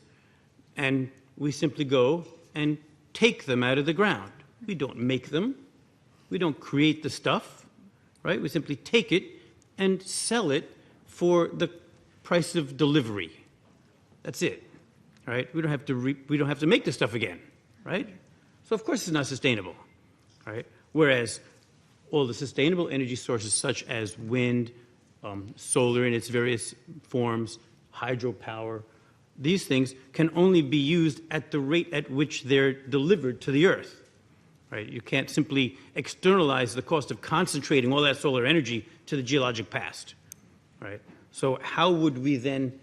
and we simply go and take them out of the ground. We don't make them. We don't create the stuff, right? We simply take it and sell it for the price of delivery. That's it, right? We don't have to make the stuff again, right? So of course it's not sustainable, right? Whereas all the sustainable energy sources such as wind, solar in its various forms, hydropower, these things can only be used at the rate at which they're delivered to the Earth, right? You can't simply externalize the cost of concentrating all that solar energy to the geologic past, right? So how would we then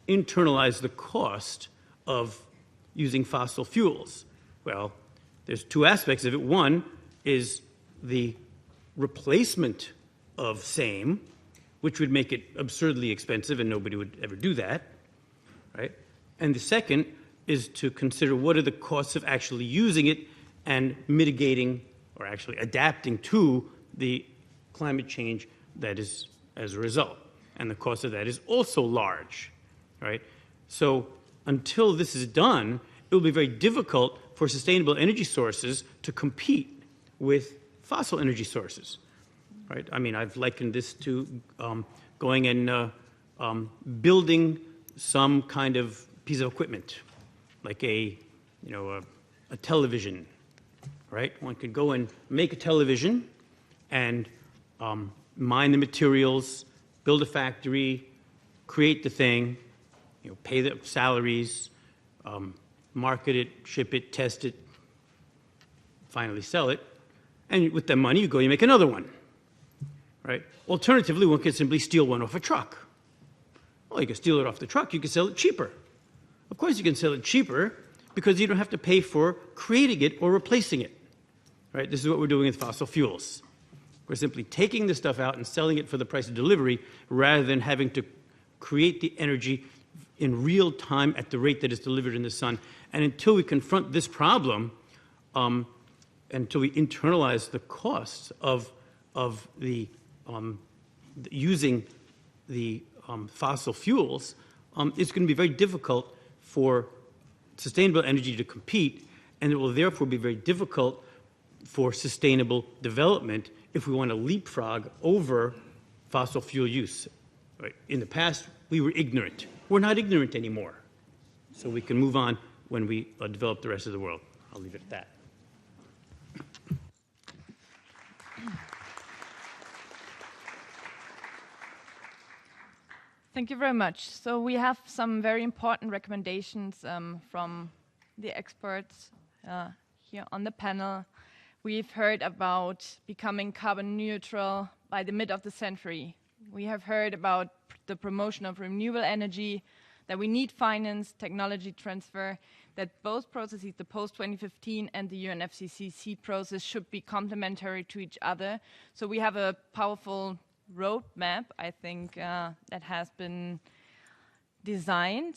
internalize the cost of using fossil fuels? Well, there's two aspects of it. One is the replacement of same, which would make it absurdly expensive, and nobody would ever do that, right? And the second is to consider what are the costs of actually using it and mitigating or actually adapting to the climate change that is as a result. And the cost of that is also large, right? So until this is done, it will be very difficult for sustainable energy sources to compete with fossil energy sources. Right? I mean, I've likened this to going and building some kind of piece of equipment, like a television. Right? One could go and make a television and mine the materials, build a factory, create the thing, pay the salaries, market it, ship it, test it, finally sell it, and with that money you go, you make another one. right? Alternatively, one could simply steal one off a truck. Well, you can steal it off the truck, you can sell it cheaper. Of course you can sell it cheaper because you don't have to pay for creating it or replacing it, right? This is what we're doing with fossil fuels. We're simply taking the stuff out and selling it for the price of delivery rather than having to create the energy in real time at the rate that is delivered in the sun. And until we confront this problem, until we internalize the costs of using the fossil fuels, it's going to be very difficult for sustainable energy to compete, and it will therefore be very difficult for sustainable development if we want to leapfrog over fossil fuel use. Right? In the past, we were ignorant. We're not ignorant anymore. So we can move on when we develop the rest of the world. I'll leave it at that. Thank you very much. So we have some very important recommendations from the experts here on the panel. We've heard about becoming carbon neutral by the mid of the century. We have heard about the promotion of renewable energy, that we need finance, technology transfer, that both processes, the post-2015 and the UNFCCC process, should be complementary to each other. So we have a powerful roadmap, I think, that has been designed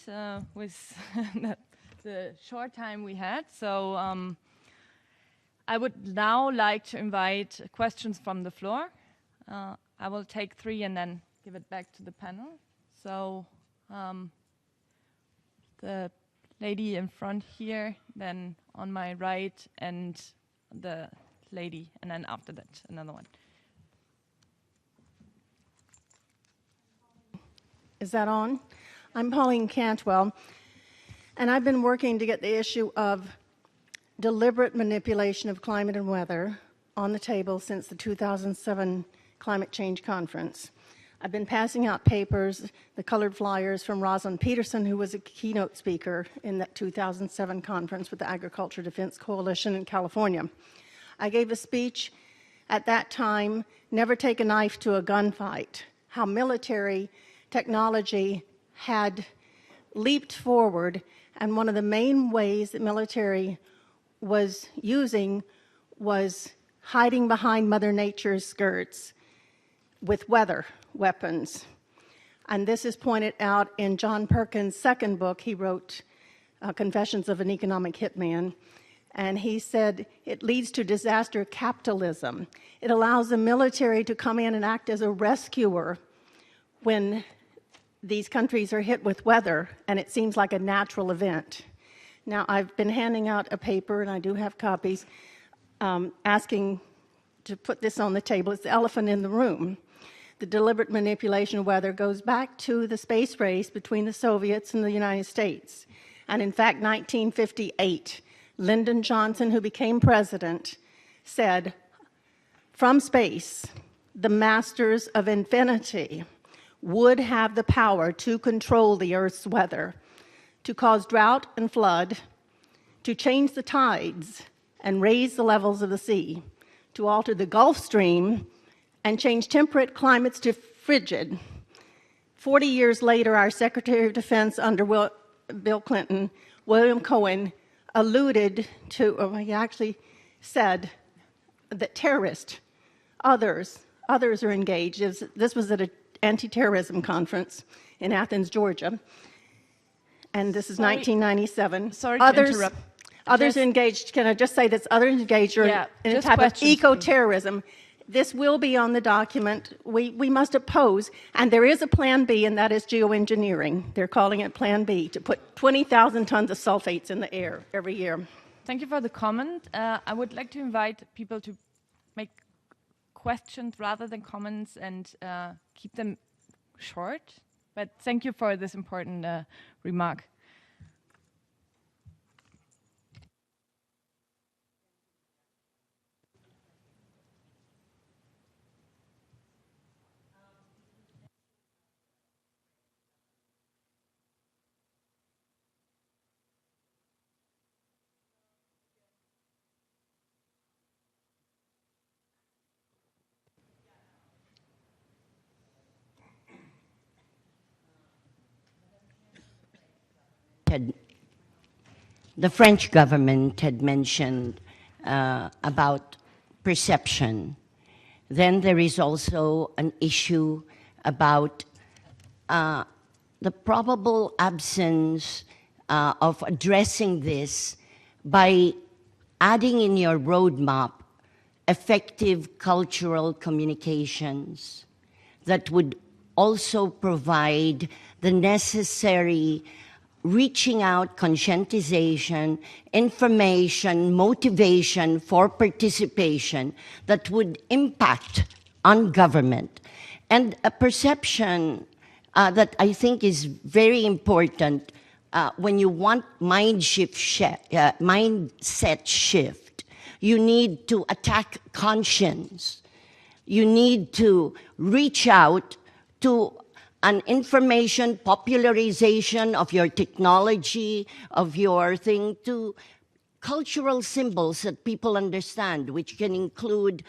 with the short time we had. So I would now like to invite questions from the floor. I will take 3 and then give it back to the panel. So the lady in front here, then on my right, and the lady, and then after that, another one. Is that on? I'm Pauline Cantwell, and I've been working to get the issue of deliberate manipulation of climate and weather on the table since the 2007 Climate Change Conference. I've been passing out papers, the colored flyers from Rosalind Peterson, who was a keynote speaker in that 2007 conference with the Agriculture Defense Coalition in California. I gave a speech at that time, Never Take a Knife to a Gunfight, how military technology had leaped forward, and one of the main ways that military was using was hiding behind Mother Nature's skirts with weather weapons. And this is pointed out in John Perkins' second book. He wrote Confessions of an Economic Hitman, and he said it leads to disaster capitalism. It allows the military to come in and act as a rescuer when these countries are hit with weather, and it seems like a natural event. Now, I've been handing out a paper, and I do have copies, asking to put this on the table. It's the elephant in the room. The deliberate manipulation of weather goes back to the space race between the Soviets and the United States. And in fact, 1958, Lyndon Johnson, who became president, said, from space, the masters of infinity would have the power to control the Earth's weather, to cause drought and flood, to change the tides and raise the levels of the sea, to alter the Gulf Stream and change temperate climates to frigid. 40 years later, our Secretary of Defense under Bill Clinton, William Cohen, alluded to, or he actually said that terrorists, others are engaged. This was at an anti-terrorism conference in Athens, Georgia. And this is 1997. Sorry to interrupt. Others engaged, can I just say that others engaged are in a type of eco-terrorism. This will be on the document. We must oppose, and there is a plan B, and that is geoengineering. They're calling it plan B, to put 20,000 tons of sulfates in the air every year. Thank you for the comment. I would like to invite people to make questions rather than comments and keep them short. But thank you for this important remark. the French government had mentioned about perception. Then there is also an issue about the probable absence of addressing this by adding in your roadmap effective cultural communications that would also provide the necessary reaching out, conscientization, information, motivation for participation that would impact on government. And a perception that I think is very important when you want mindset shift. You need to attack conscience. You need to reach out to an information popularization of your technology, of your thing, to cultural symbols that people understand, which can include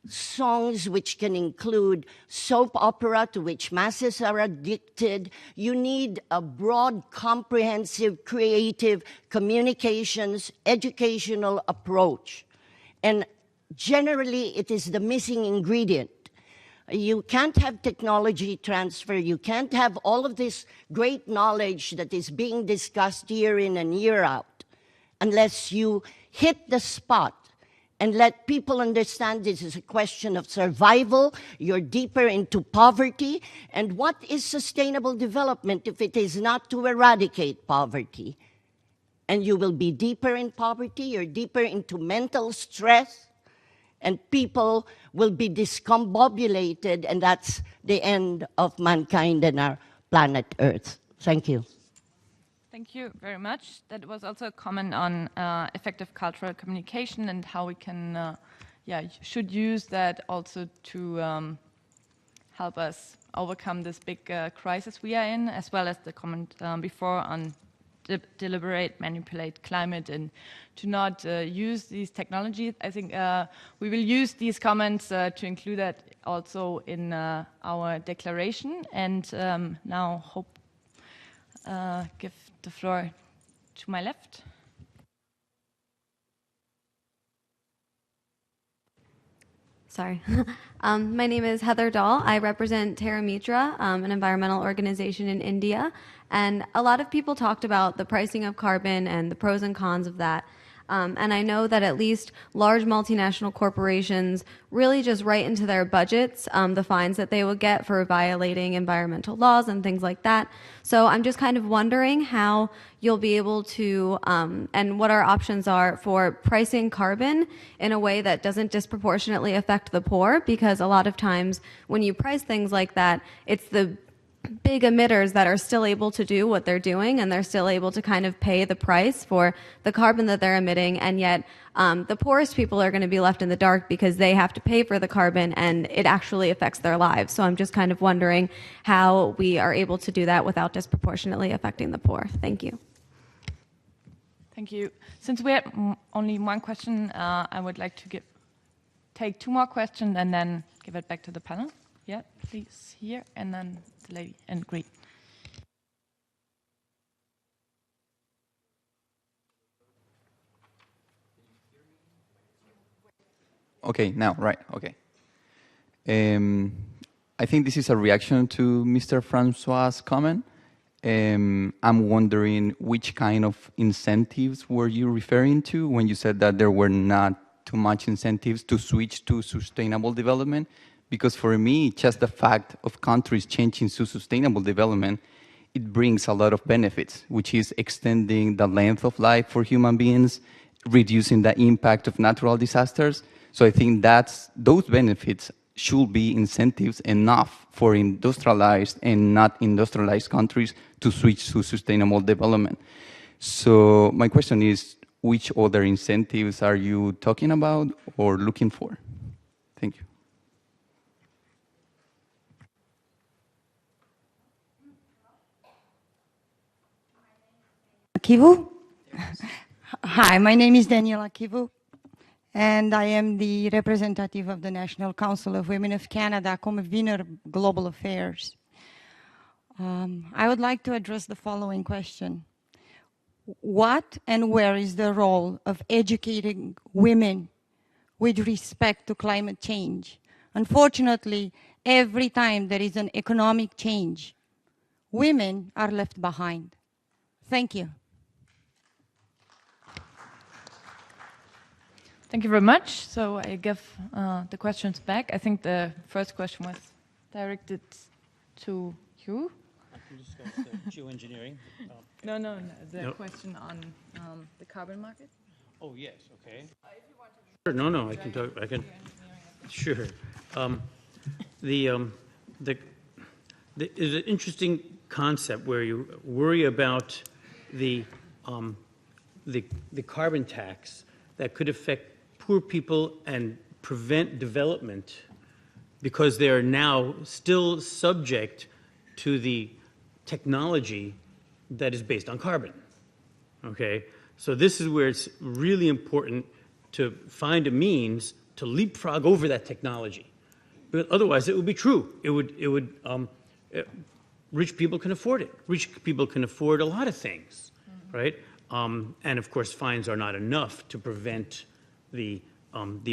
songs, which can include soap opera to which masses are addicted. You need a broad, comprehensive, creative communications, educational approach. And generally, it is the missing ingredient. You can't have technology transfer. You can't have all of this great knowledge that is being discussed year in and year out unless you hit the spot and let people understand this is a question of survival. You're deeper into poverty. And what is sustainable development if it is not to eradicate poverty? And you will be deeper in poverty. You're deeper into mental stress. And people will be discombobulated, and that's the end of mankind and our planet Earth. Thank you. Thank you very much. That was also a comment on effective cultural communication and how we can, should use that also to help us overcome this big crisis we are in, as well as the comment before on deliberate, manipulate climate, and to not use these technologies. I think we will use these comments to include that also in our declaration. And now give the floor to my left. Sorry. My name is Heather Dahl. I represent Terra Mitra, an environmental organization in India. And a lot of people talked about the pricing of carbon and the pros and cons of that. And I know that at least large multinational corporations really just write into their budgets the fines that they would get for violating environmental laws and things like that. So I'm just kind of wondering how you'll be able to, and what our options are for pricing carbon in a way that doesn't disproportionately affect the poor, because a lot of times when you price things like that, it's the big emitters that are still able to do what they're doing, and they're still able to kind of pay the price for the carbon that they're emitting, and yet the poorest people are going to be left in the dark because they have to pay for the carbon and it actually affects their lives. So I'm just kind of wondering how we are able to do that without disproportionately affecting the poor. Thank you. Thank you. Since we had only one question, I would like to take two more questions and then give it back to the panel. Yeah, please, here, and then the lady in green. Okay, now, right, okay. I think this is a reaction to Mr. Francois' comment. I'm wondering which kind of incentives were you referring to when you said that there were not too much incentives to switch to sustainable development? Because for me, just the fact of countries changing to sustainable development, it brings a lot of benefits, which is extending the length of life for human beings, reducing the impact of natural disasters. So I think those benefits should be incentives enough for industrialized and not industrialized countries to switch to sustainable development. So my question is, which other incentives are you talking about or looking for? Thank you. Kivu. Hi, my name is Daniela Kivu, and I am the representative of the National Council of Women of Canada, Convener Global Affairs. I would like to address the following question. what and where is the role of educating women with respect to climate change? Unfortunately, every time there is an economic change, women are left behind. Thank you. Thank you very much. So I give the questions back. I think the first question was directed to you. I can discuss geoengineering. No, the No. question on the carbon market. Oh, yes, okay. Sure, no, I can talk, sure. There's an interesting concept where you worry about the carbon tax that could affect poor people and prevent development because they are now still subject to the technology that is based on carbon. Okay, so this is where it's really important to find a means to leapfrog over that technology. But otherwise, it would be true. Rich people can afford it. Rich people can afford a lot of things, right? And of course, fines are not enough to prevent the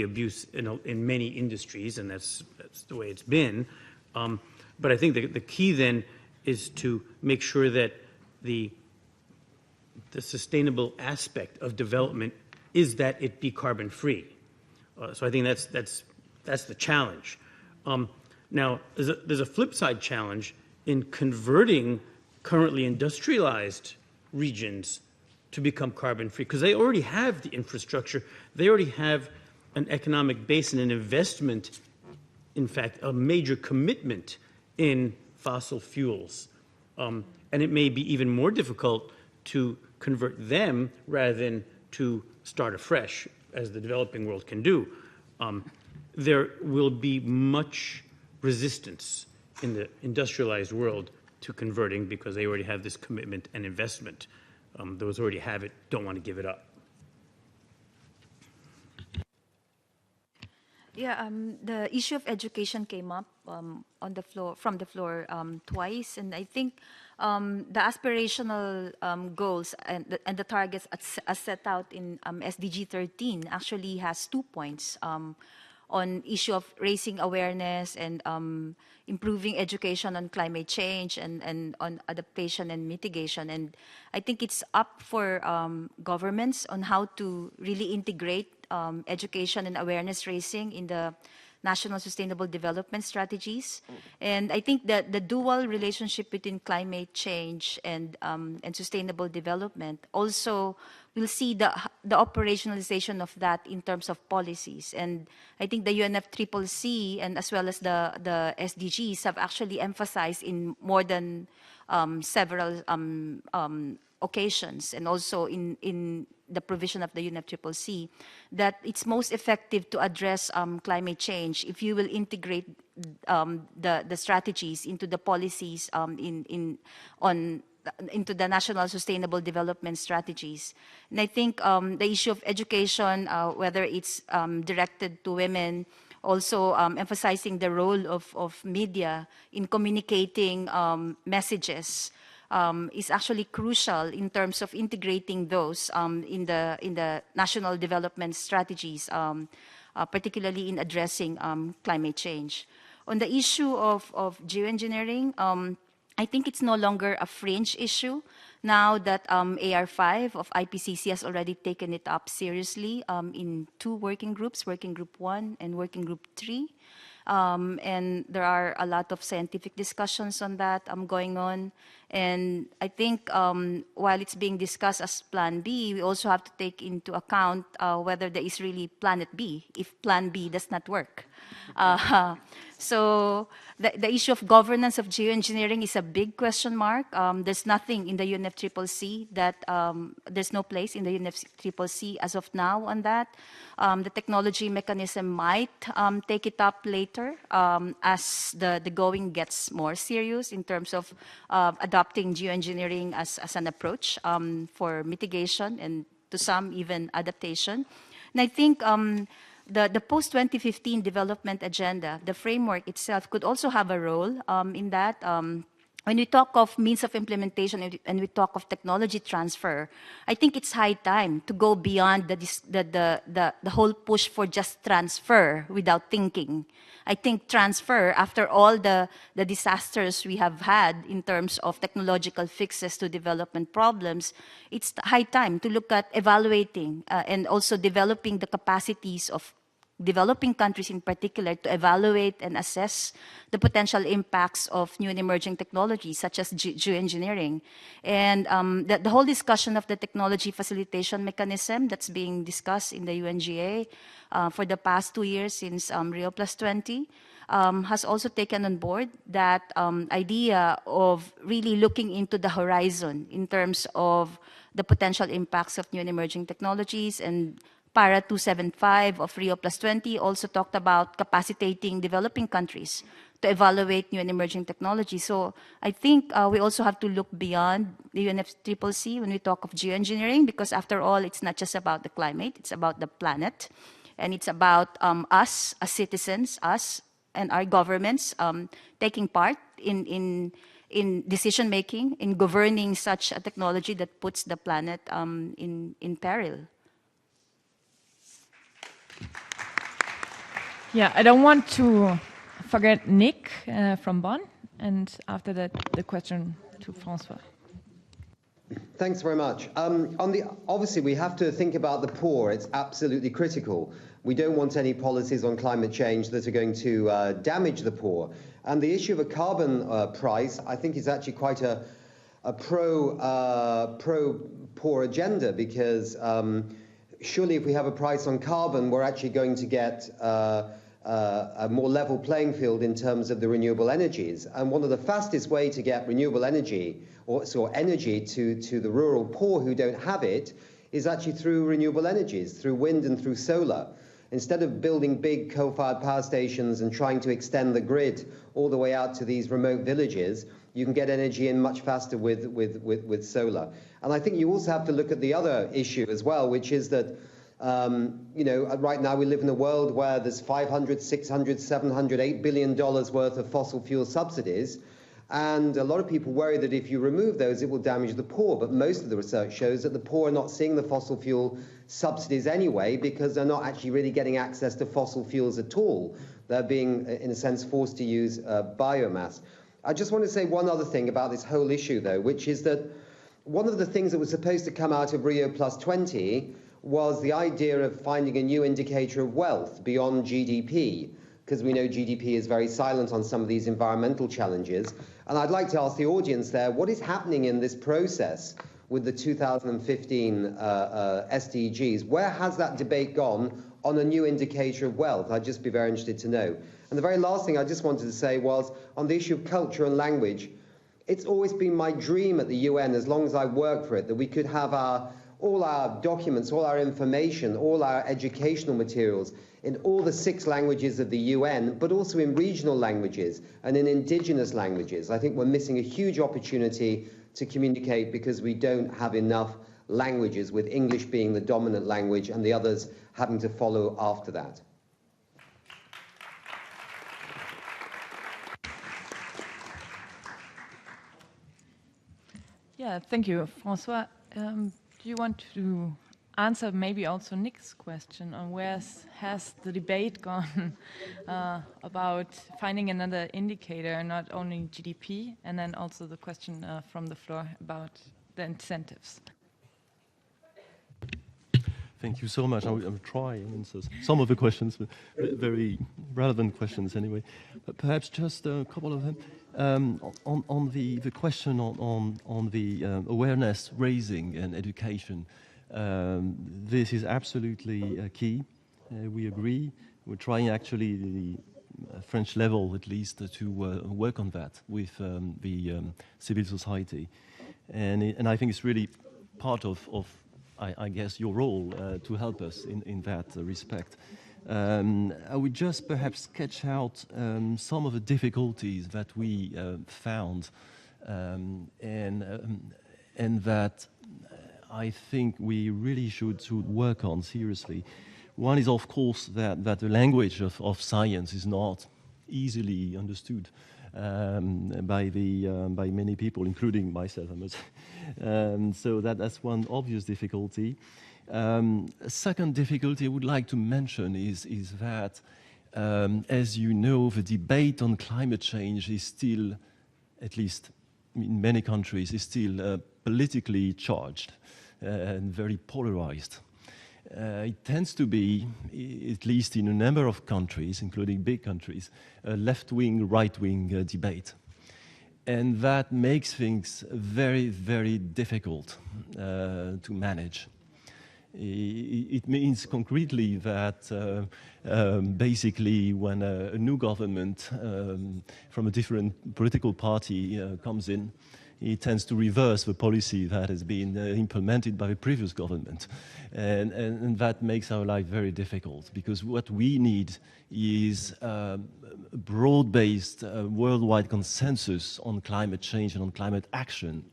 abuse in many industries, and that's the way it's been. But I think the key then is to make sure that the sustainable aspect of development is that it be carbon free. So I think that's the challenge. Now, there's a flip side challenge in converting currently industrialized regions to become carbon free, because they already have the infrastructure, they already have an economic base and an investment, in fact, a major commitment in fossil fuels. And it may be even more difficult to convert them rather than to start afresh, as the developing world can do. There will be much resistance in the industrialized world to converting because they already have this commitment and investment. Those who already have it don't want to give it up. Yeah, the issue of education came up on the floor, from the floor twice, and I think the aspirational goals and the targets as set out in SDG 13 actually has 2 points on issue of raising awareness and improving education on climate change and on adaptation and mitigation. And I think it's up for governments on how to really integrate education and awareness raising in the national sustainable development strategies. And I think that the dual relationship between climate change and sustainable development also will see the operationalization of that in terms of policies. And I think the UNFCCC and as well as the SDGs have actually emphasized in more than several occasions, and also in the provision of the UNFCCC, that it's most effective to address climate change if you will integrate the strategies into the policies into the national sustainable development strategies. And I think the issue of education, whether it's directed to women, also emphasizing the role of media in communicating messages, is actually crucial in terms of integrating those in the national development strategies, particularly in addressing climate change. On the issue of geoengineering, I think it's no longer a fringe issue now that AR5 of IPCC has already taken it up seriously in 2 working groups, Working Group 1 and Working Group 3. And there are a lot of scientific discussions on that going on. And I think while it's being discussed as Plan B, we also have to take into account whether there is really Planet B, if Plan B does not work. So the issue of governance of geoengineering is a big question mark. There's nothing in the UNFCCC that, there's no place in the UNFCCC as of now on that. The technology mechanism might take it up later as the going gets more serious in terms of adopting geoengineering as an approach for mitigation and to some even adaptation. And I think the post-2015 development agenda, the framework itself could also have a role in that. when we talk of means of implementation and we talk of technology transfer, I think it's high time to go beyond the whole push for just transfer without thinking. I think transfer, after all the disasters we have had in terms of technological fixes to development problems, it's high time to look at evaluating and also developing the capacities of developing countries in particular to evaluate and assess the potential impacts of new and emerging technologies such as geoengineering. And the whole discussion of the technology facilitation mechanism that's being discussed in the UNGA for the past 2 years since Rio Plus 20 has also taken on board that idea of really looking into the horizon in terms of the potential impacts of new and emerging technologies. And Para 275 of Rio Plus 20 also talked about capacitating developing countries to evaluate new and emerging technology. So I think we also have to look beyond the UNFCCC when we talk of geoengineering, because after all, it's not just about the climate, it's about the planet. And it's about us as citizens, us and our governments taking part in decision-making, in governing such a technology that puts the planet in peril. Yeah, I don't want to forget Nick from Bonn, and after that, the question to François. Thanks very much. Obviously, we have to think about the poor. It's absolutely critical. We don't want any policies on climate change that are going to damage the poor. And the issue of a carbon price, I think, is actually quite a pro-poor agenda, because surely if we have a price on carbon, we're actually going to get a more level playing field in terms of the renewable energies. And one of the fastest ways to get renewable energy, or energy to the rural poor who don't have it, is actually through renewable energies, through wind and through solar. Instead of building big coal-fired power stations and trying to extend the grid all the way out to these remote villages, you can get energy in much faster with solar. And I think you also have to look at the other issue as well, which is that right now we live in a world where there's $500, $600, $700, $8 billion worth of fossil fuel subsidies. And a lot of people worry that if you remove those, it will damage the poor. But most of the research shows that the poor are not seeing the fossil fuel subsidies anyway, because they're not actually really getting access to fossil fuels at all. They're being, in a sense, forced to use biomass. I just want to say one other thing about this whole issue, though, which is that one of the things that was supposed to come out of Rio Plus 20 was the idea of finding a new indicator of wealth beyond GDP, because we know GDP is very silent on some of these environmental challenges. And I'd like to ask the audience there, what is happening in this process with the 2015 SDGs? Where has that debate gone on a new indicator of wealth? I'd just be very interested to know. And the very last thing I just wanted to say was, on the issue of culture and language, it's always been my dream at the UN, as long as I worked for it, that we could have all our documents, all our information, all our educational materials in all the 6 languages of the UN, but also in regional languages and in indigenous languages. I think we're missing a huge opportunity to communicate because we don't have enough languages, with English being the dominant language and the others having to follow after that. Yeah, thank you, François. Do you want to answer maybe also Nick's question on where has the debate gone about finding another indicator, not only GDP, and then also the question from the floor about the incentives? Thank you so much. I'll try and answer some of the questions, but very relevant questions anyway. But perhaps just a couple of them. On the question on the awareness raising and education, this is absolutely key. We agree. We're trying actually the French level at least to work on that with the civil society, and I think it's really part of I guess your role to help us in that respect. I would just perhaps sketch out some of the difficulties that we found and that I think we really should work on seriously. One is, of course, that the language of science is not easily understood. by many people, including myself, I must say. So that's one obvious difficulty. Second difficulty I would like to mention is that, as you know, the debate on climate change is still, at least in many countries, is still politically charged and very polarized. It tends to be, at least in a number of countries, including big countries, a left-wing, right-wing debate. And that makes things very, very difficult to manage. It means concretely that basically when a new government from a different political party comes in, it tends to reverse the policy that has been implemented by the previous government. And that makes our life very difficult, because what we need is a broad-based worldwide consensus on climate change and on climate action.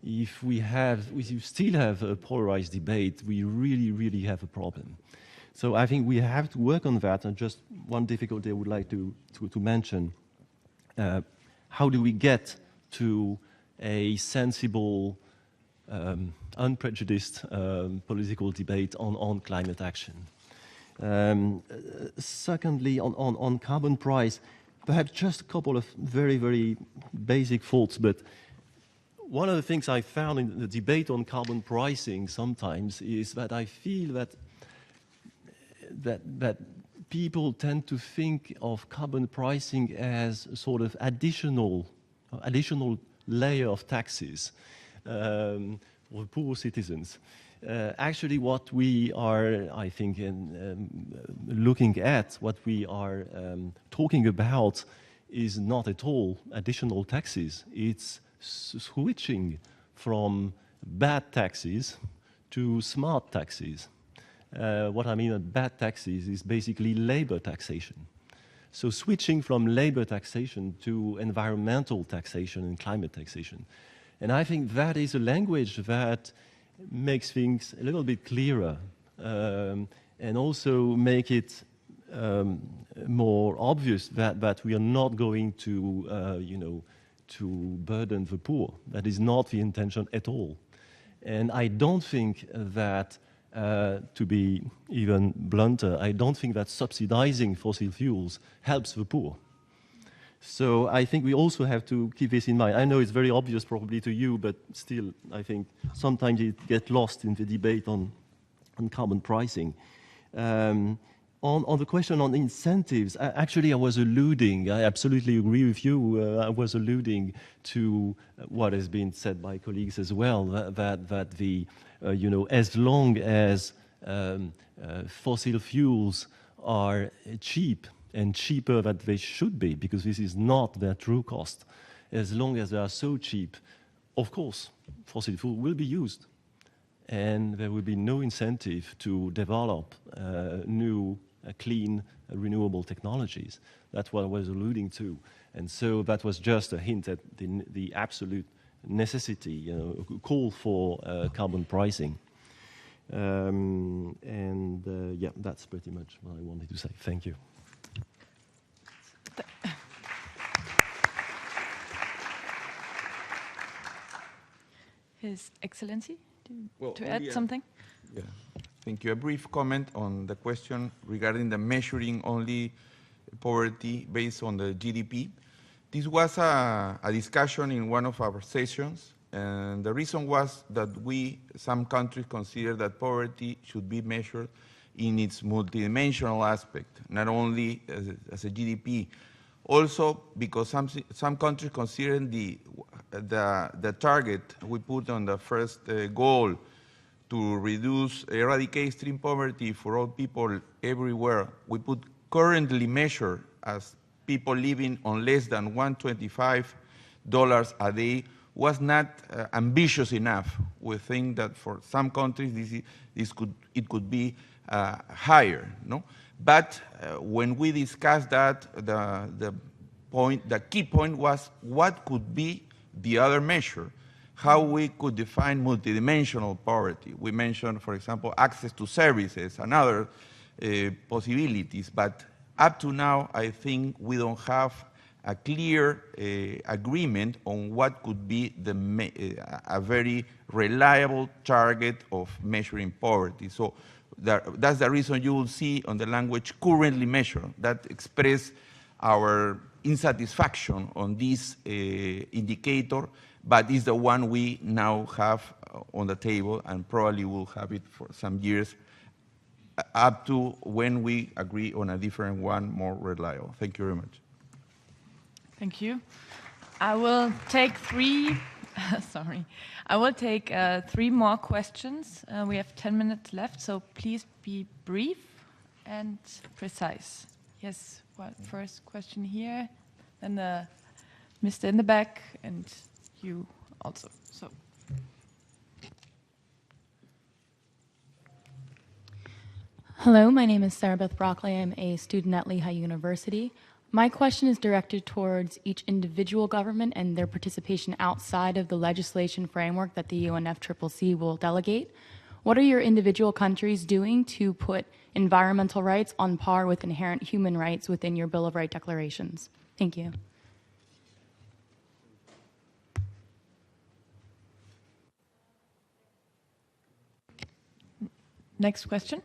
If we still have a polarized debate, we really, really have a problem. So I think we have to work on that. And just one difficulty I would like to mention, how do we get to a sensible, unprejudiced political debate on climate action? Secondly, on carbon price, perhaps just a couple of very, very basic thoughts, but one of the things I found in the debate on carbon pricing sometimes is that I feel that people tend to think of carbon pricing as a sort of additional layer of taxes for poor citizens. Actually, what we are, I think, looking at, what we are talking about is not at all additional taxes. It's switching from bad taxes to smart taxes. What I mean by bad taxes is basically labor taxation. So switching from labor taxation to environmental taxation and climate taxation. And I think that is a language that makes things a little bit clearer and also make it more obvious that we are not going to, to burden the poor. That is not the intention at all. And I don't think that, to be even blunter, I don't think that subsidizing fossil fuels helps the poor. So I think we also have to keep this in mind. I know it's very obvious probably to you, but still I think sometimes it gets lost in the debate on carbon pricing. On the question on incentives, actually I was alluding, I absolutely agree with you, I was alluding to what has been said by colleagues as well, that the, as long as fossil fuels are cheap, and cheaper than they should be, because this is not their true cost, as long as they are so cheap, of course, fossil fuel will be used. And there will be no incentive to develop new, clean, renewable technologies. That's what I was alluding to. And so that was just a hint at the absolute necessity, call for carbon pricing. Yeah, that's pretty much what I wanted to say. Thank you. His Excellency, to add something? Yeah, thank you. A brief comment on the question regarding the measuring only poverty based on the GDP. This was a discussion in one of our sessions, and the reason was that some countries consider that poverty should be measured in its multidimensional aspect, not only as a GDP. Also, because some countries consider the target we put on the first goal to eradicate extreme poverty for all people everywhere, we put currently measured as people living on less than $125 a day, was not ambitious enough. We think that for some countries it could be higher, no? But when we discussed that, the key point was what could be the other measure, how we could define multidimensional poverty. We mentioned, for example, access to services and other possibilities, but up to now, I think we don't have a clear agreement on what could be a very reliable target of measuring poverty. So that's the reason you will see on the language currently measured that express our insatisfaction on this indicator, but is the one we now have on the table and probably will have it for some years up to when we agree on a different one, more reliable. Thank you very much. Thank you. I will take three, I will take 3 more questions. We have 10 minutes left, so please be brief and precise. Yes, well, first question here, then the Mr. in the back, and you also. So. Hello, my name is Sarah Beth Broccoli. I'm a student at Lehigh University. My question is directed towards each individual government and their participation outside of the legislation framework that the UNFCCC will delegate. What are your individual countries doing to put environmental rights on par with inherent human rights within your Bill of Rights declarations? Thank you. Next question.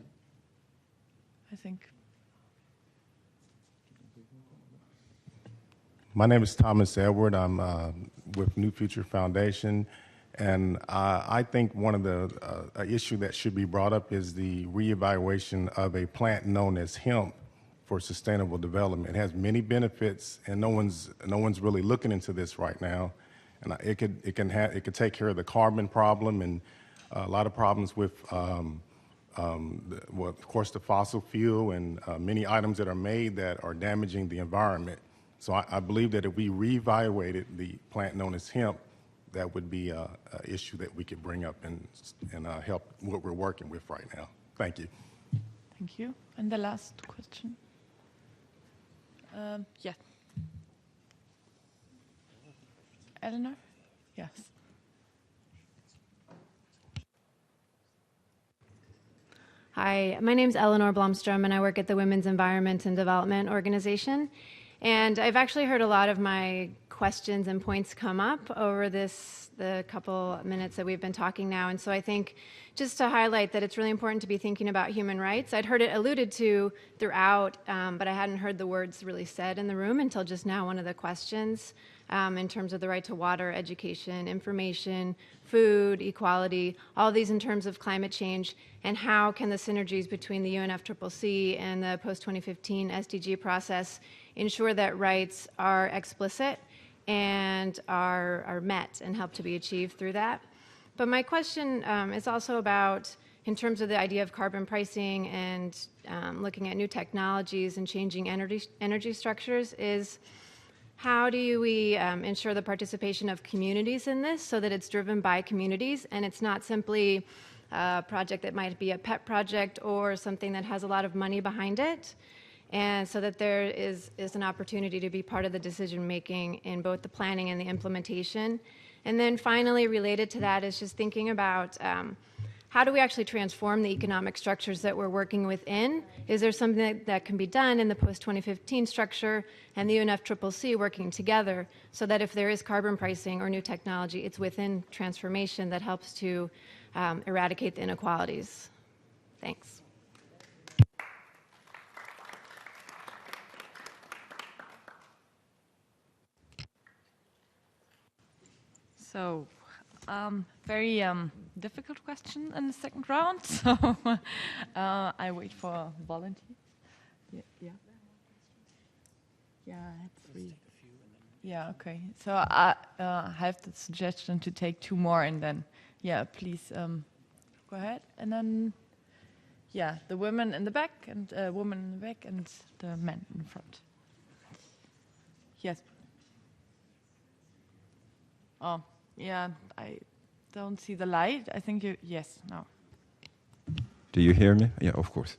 I think. My name is Thomas Edward. I'm with New Future Foundation, and I think one of the issue that should be brought up is the reevaluation of a plant known as hemp for sustainable development. It has many benefits, and no one's really looking into this right now. And it could take care of the carbon problem and a lot of problems with. Well, of course, the fossil fuel and many items that are made that are damaging the environment. So I believe that if we reevaluated the plant known as hemp, that would be an issue that we could bring up and help what we're working with right now. Thank you. Thank you. And the last question. Yeah. Eleanor? Yes. Hi, my name is Eleanor Blomstrom, and I work at the Women's Environment and Development Organization. And I've actually heard a lot of my questions and points come up over the couple minutes that we've been talking now. And so I think just to highlight that it's really important to be thinking about human rights. I'd heard it alluded to throughout, but I hadn't heard the words really said in the room until just now, one of the questions. In terms of the right to water, education, information, food, equality, all these in terms of climate change, and how can the synergies between the UNFCCC and the post-2015 SDG process ensure that rights are explicit and are met and help to be achieved through that. But my question is also about, in terms of the idea of carbon pricing and looking at new technologies and changing energy structures, is how do we ensure the participation of communities in this so that it's driven by communities and it's not simply a project that might be a pet project or something that has a lot of money behind it, and so that there is an opportunity to be part of the decision making in both the planning and the implementation. And then finally, related to that, is just thinking about how do we actually transform the economic structures that we're working within? Is there something that can be done in the post-2015 structure and the UNFCCC working together so that if there is carbon pricing or new technology, it's within transformation that helps to eradicate the inequalities? Thanks. So, very difficult question in the second round. So I wait for volunteers. Yeah. Yeah, I had 3. Yeah, okay. So I have the suggestion to take 2 more, and then, yeah, please go ahead. And then, yeah, the women in the back, and woman in the back, and the men in front. Yes. Oh, yeah, I don't see the light. I think you, yes, no. Do you hear me? Yeah, of course.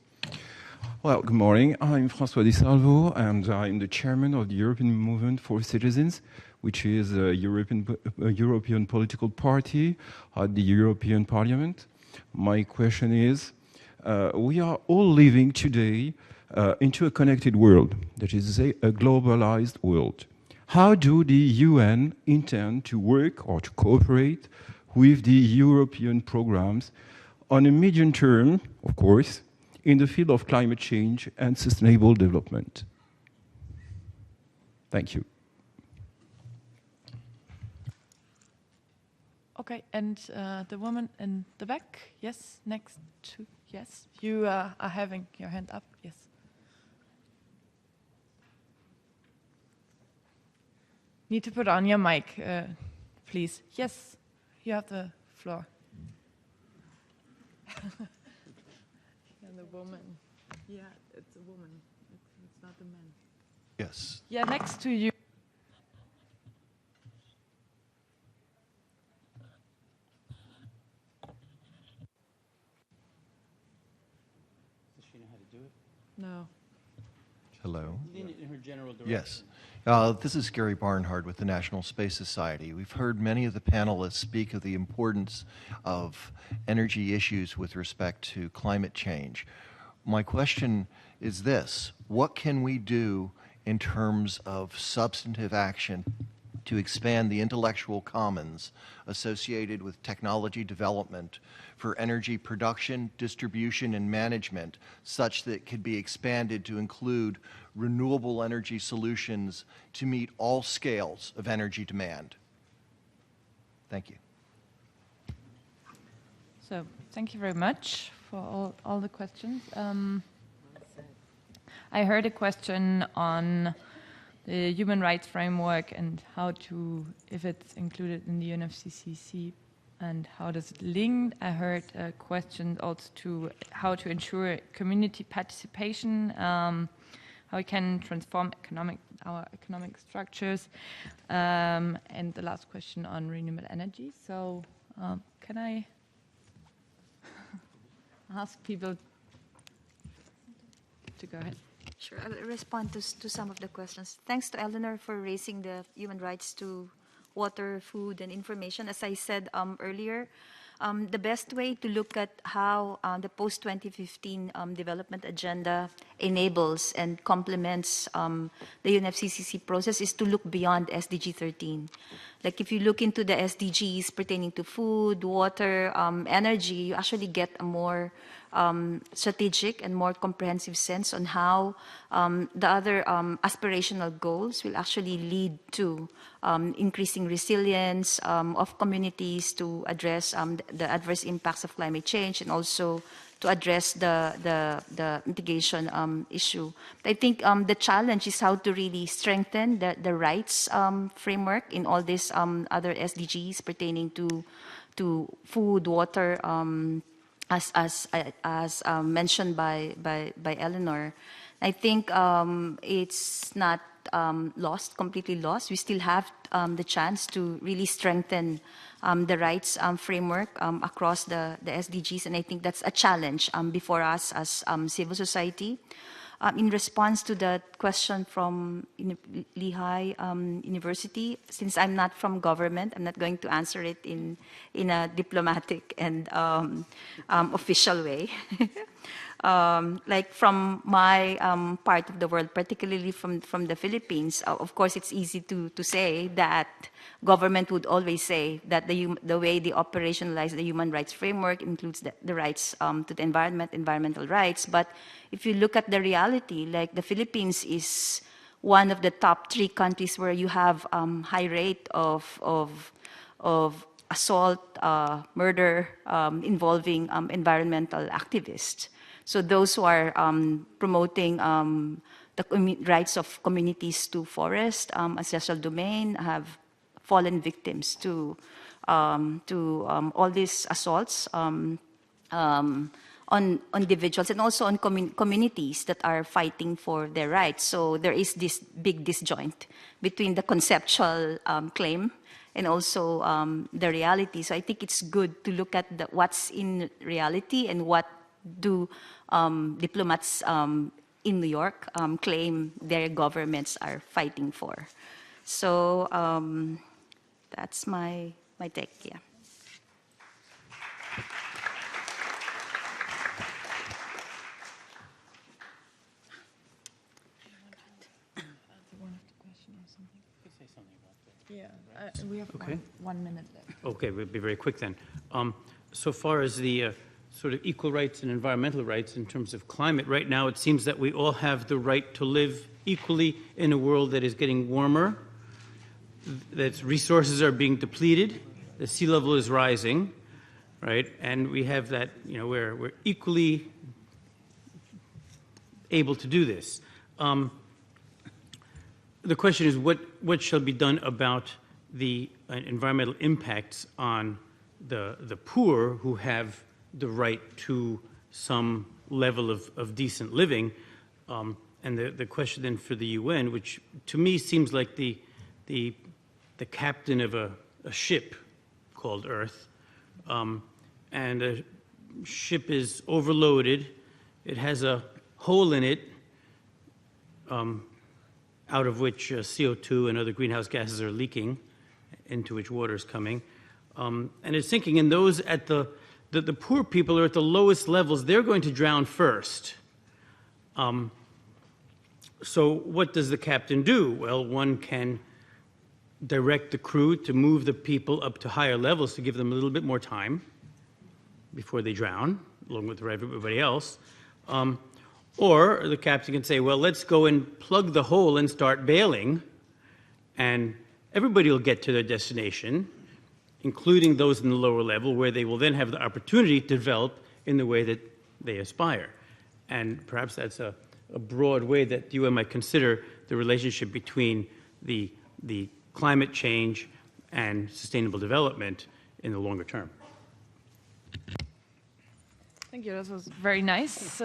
Well, good morning. I'm François Di Salvo, and I'm the chairman of the European Movement for Citizens, which is a European political party at the European Parliament. My question is, we are all living today into a connected world, that is a globalized world. how do the UN intend to work or to cooperate with the European programs on a medium term, of course, in the field of climate change and sustainable development? Thank you. Okay, and the woman in the back, yes, next to, yes, you are having your hand up, yes. Need to put on your mic, please. Yes, you have the floor. And the woman. Yeah, it's a woman. It's not a man. Yes. Yeah, next to you. Does she know how to do it? No. Hello. In her general direction. Yes. This is Gary Barnhart with the National Space Society. We've heard many of the panelists speak of the importance of energy issues with respect to climate change. My question is this: what can we do in terms of substantive action to expand the intellectual commons associated with technology development for energy production, distribution, and management, such that it could be expanded to include renewable energy solutions to meet all scales of energy demand? Thank you. So, thank you very much for all the questions. I heard a question on the human rights framework and how to, if it's included in the UNFCCC, and how does it link. I heard a question also to how to ensure community participation, how we can transform our economic structures, and the last question on renewable energy. So can I ask people to go ahead? Sure, I'll respond to some of the questions. Thanks to Eleanor for raising the human rights to water, food, and information. As I said earlier, the best way to look at how the post-2015 development agenda enables and complements the UNFCCC process is to look beyond SDG 13. Like if you look into the SDGs pertaining to food, water, energy, you actually get a more strategic and more comprehensive sense on how the other aspirational goals will actually lead to increasing resilience of communities to address the adverse impacts of climate change and also to address the mitigation issue. I think the challenge is how to really strengthen the rights framework in all these other SDGs pertaining to food, water, as mentioned by Eleanor. I think it's not completely lost. We still have the chance to really strengthen the rights framework across the SDGs, and I think that's a challenge before us as civil society. In response to the question from Lehigh University, since I'm not from government, I'm not going to answer it in a diplomatic and official way. Like from my part of the world, particularly from the Philippines, of course, it's easy to say that government would always say that the way they operationalize the human rights framework includes the rights to the environment, environmental rights. But if you look at the reality, like the Philippines is one of the top 3 countries where you have high rate of assault, murder involving environmental activists. So those who are promoting the rights of communities to forest, ancestral domain, have fallen victims to all these assaults on individuals and also on communities that are fighting for their rights. So there is this big disjoint between the conceptual claim and also the reality. So I think it's good to look at what's in reality and what do diplomats in New York claim their governments are fighting for. So that's my take, yeah. Yeah, we have Okay. one minute left. Okay, we'll be very quick then. So far as the sort of equal rights and environmental rights in terms of climate, right now it seems that we all have the right to live equally in a world that is getting warmer, that resources are being depleted, the sea level is rising, right? And we have that, you know, we're equally able to do this. The question is what shall be done about the environmental impacts on the poor who have the right to some level of decent living. And the question then for the UN, which to me seems like the captain of a ship called Earth. And a ship is overloaded. It has a hole in it out of which CO2 and other greenhouse gases are leaking, into which water is coming. And it's sinking, and those at the poor people are at the lowest levels. They're going to drown first. So what does the captain do? Well, one can direct the crew to move the people up to higher levels to give them a little bit more time before they drown, along with everybody else. Or the captain can say, well, let's go and plug the hole and start bailing, and everybody will get to their destination, including those in the lower level, where they will then have the opportunity to develop in the way that they aspire. And perhaps that's a broad way that the UN might consider the relationship between the climate change and sustainable development in the longer term. Thank you. That was very nice.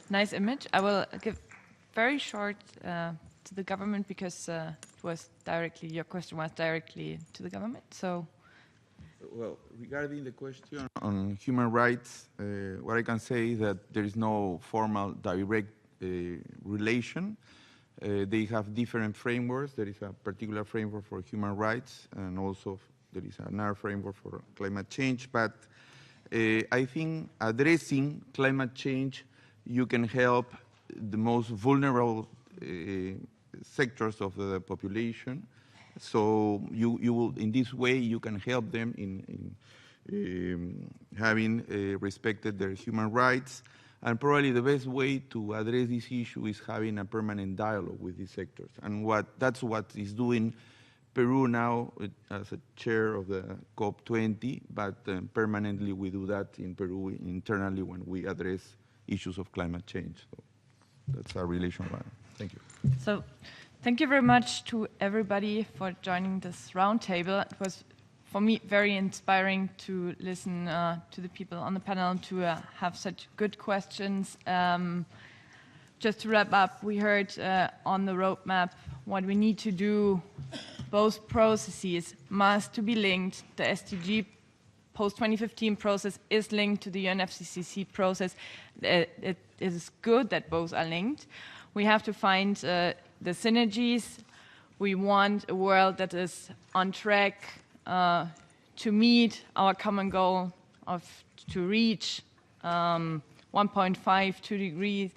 Nice image. I will give very short to the government because it was directly, your question was directly to the government. So, well, regarding the question on human rights, what I can say is that there is no formal direct relation. They have different frameworks. There is a particular framework for human rights, and also there is another framework for climate change. But I think addressing climate change, you can help the most vulnerable sectors of the population. So you will, in this way, you can help them in having respected their human rights. And probably the best way to address this issue is having a permanent dialogue with these sectors. And that's what is doing Peru now as a chair of the COP20, but permanently we do that in Peru internally when we address issues of climate change. So that's our relation. Thank you. So thank you very much to everybody for joining this roundtable. It was, for me, very inspiring to listen to the people on the panel, to have such good questions. Just to wrap up, we heard on the roadmap what we need to do. Both processes must to be linked. The SDG post-2015 process is linked to the UNFCCC process. It is good that both are linked. We have to find the synergies. We want a world that is on track to meet our common goal of to reach 1.5, 2 degrees,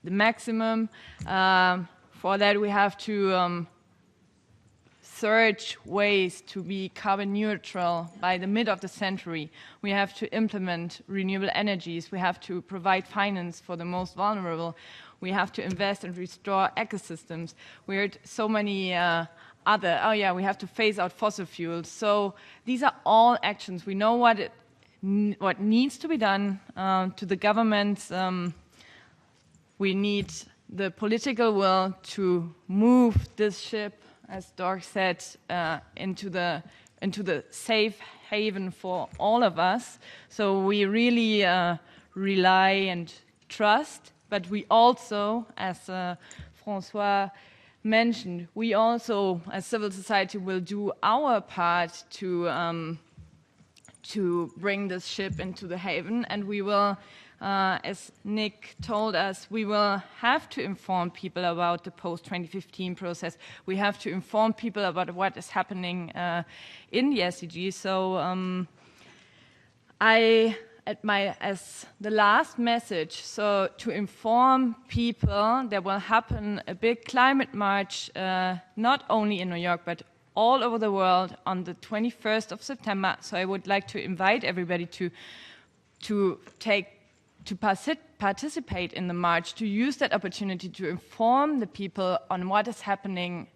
the maximum. For that, we have to search ways to be carbon neutral by the mid of the century. We have to implement renewable energies. We have to provide finance for the most vulnerable. We have to invest and restore ecosystems. We heard so many we have to phase out fossil fuels. So these are all actions. We know what needs to be done to the governments. We need the political will to move this ship, as Dork said, into the safe haven for all of us. So we really rely and trust, but we also, as François mentioned, we also, as civil society, will do our part to bring this ship into the haven, and we will, as Nick told us, we will have to inform people about the post-2015 process. We have to inform people about what is happening in the SDG. So I as the last message, so to inform people there will happen a big climate march, not only in New York, but all over the world on the 21st of September. So I would like to invite everybody to participate in the march, to use that opportunity to inform the people on what is happening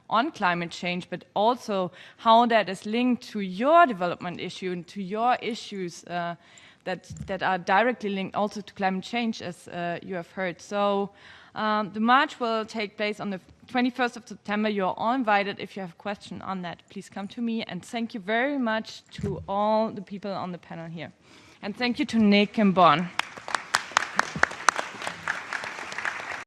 on climate change, but also how that is linked to your development issue and to your issues that are directly linked also to climate change, as you have heard. So the march will take place on the 21st of September. You're all invited. If you have a question on that, please come to me. And thank you very much to all the people on the panel here. And thank you to Nick and Bon.